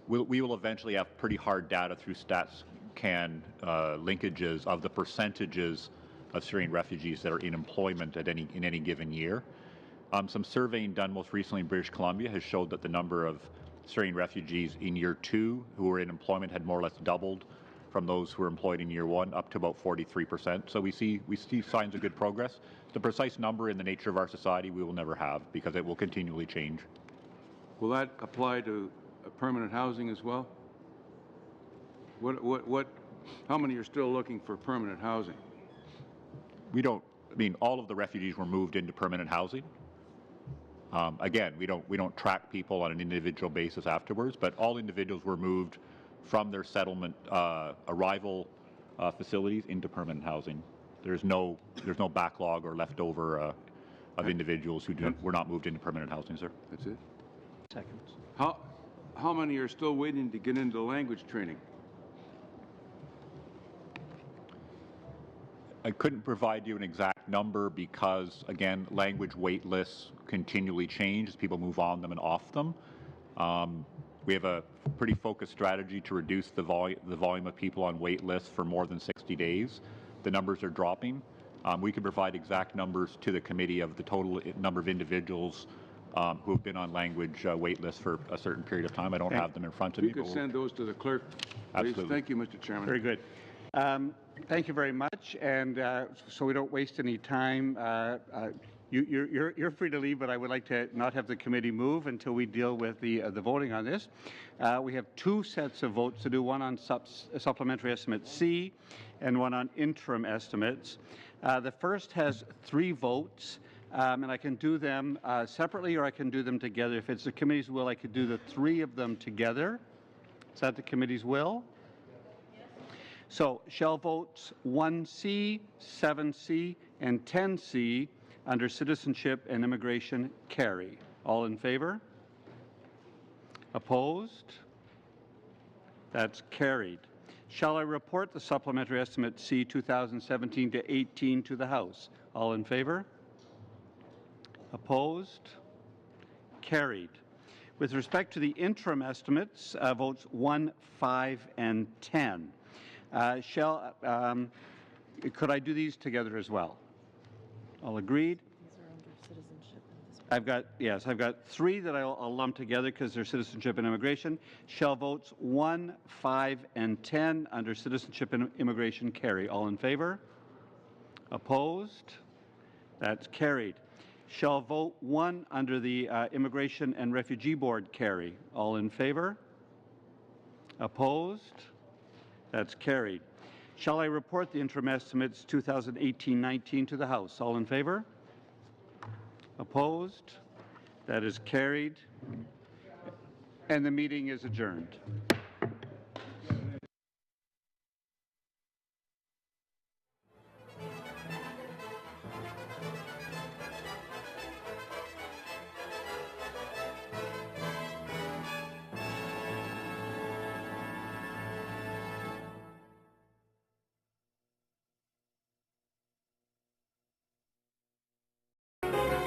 We will eventually have pretty hard data through StatsCan linkages of the percentages of Syrian refugees that are in employment in any given year. Some surveying done most recently in British Columbia has showed that the number of Syrian refugees in year 2 who were in employment had more or less doubled from those who were employed in year 1, up to about 43%. So we see signs of good progress. The precise number in the nature of our society we will never have because it will continually change. Will that apply to permanent housing as well? How many are still looking for permanent housing? All of the refugees were moved into permanent housing. Again, we don't track people on an individual basis afterwards, but all individuals were moved from their settlement arrival facilities into permanent housing. There's no backlog or leftover of individuals who were not moved into permanent housing, sir. That's it. Seconds. How many are still waiting to get into language training? I couldn't provide you an exact number because, again, language wait lists continually change as people move on them and off them. We have a pretty focused strategy to reduce the volume of people on wait lists for more than 60 days. The numbers are dropping. We can provide exact numbers to the committee of the total number of individuals who have been on language wait lists for a certain period of time. I don't have them in front of me. You could send those to the clerk, please. Absolutely. Thank you, Mr. Chairman. Very good. Thank you very much. And so we don't waste any time, you're free to leave, but I would like to not have the committee move until we deal with the voting on this. We have 2 sets of votes to do, one on supplementary estimate C and one on interim estimates. The first has 3 votes. And I can do them separately or I can do them together. If it's the committee's will, I could do the 3 of them together. Is that the committee's will? Yes. So shall votes 1C, 7C, and 10C under citizenship and immigration carry? All in favor? Opposed? That's carried. Shall I report the supplementary estimate C 2017-18 to the House? All in favor? Opposed? Carried. With respect to the interim estimates, votes 1, 5, and 10. Could I do these together as well? All agreed? These are under citizenship. I've got 3 that I'll lump together because they're citizenship and immigration. Shall votes 1, 5, and 10 under citizenship and immigration carry? All in favor? Opposed? That's carried. Shall vote 1 under the Immigration and Refugee Board carry? All in favor? Opposed? That's carried. Shall I report the interim estimates 2018-19 to the House? All in favor? Opposed? That is carried. And the meeting is adjourned. Thank you.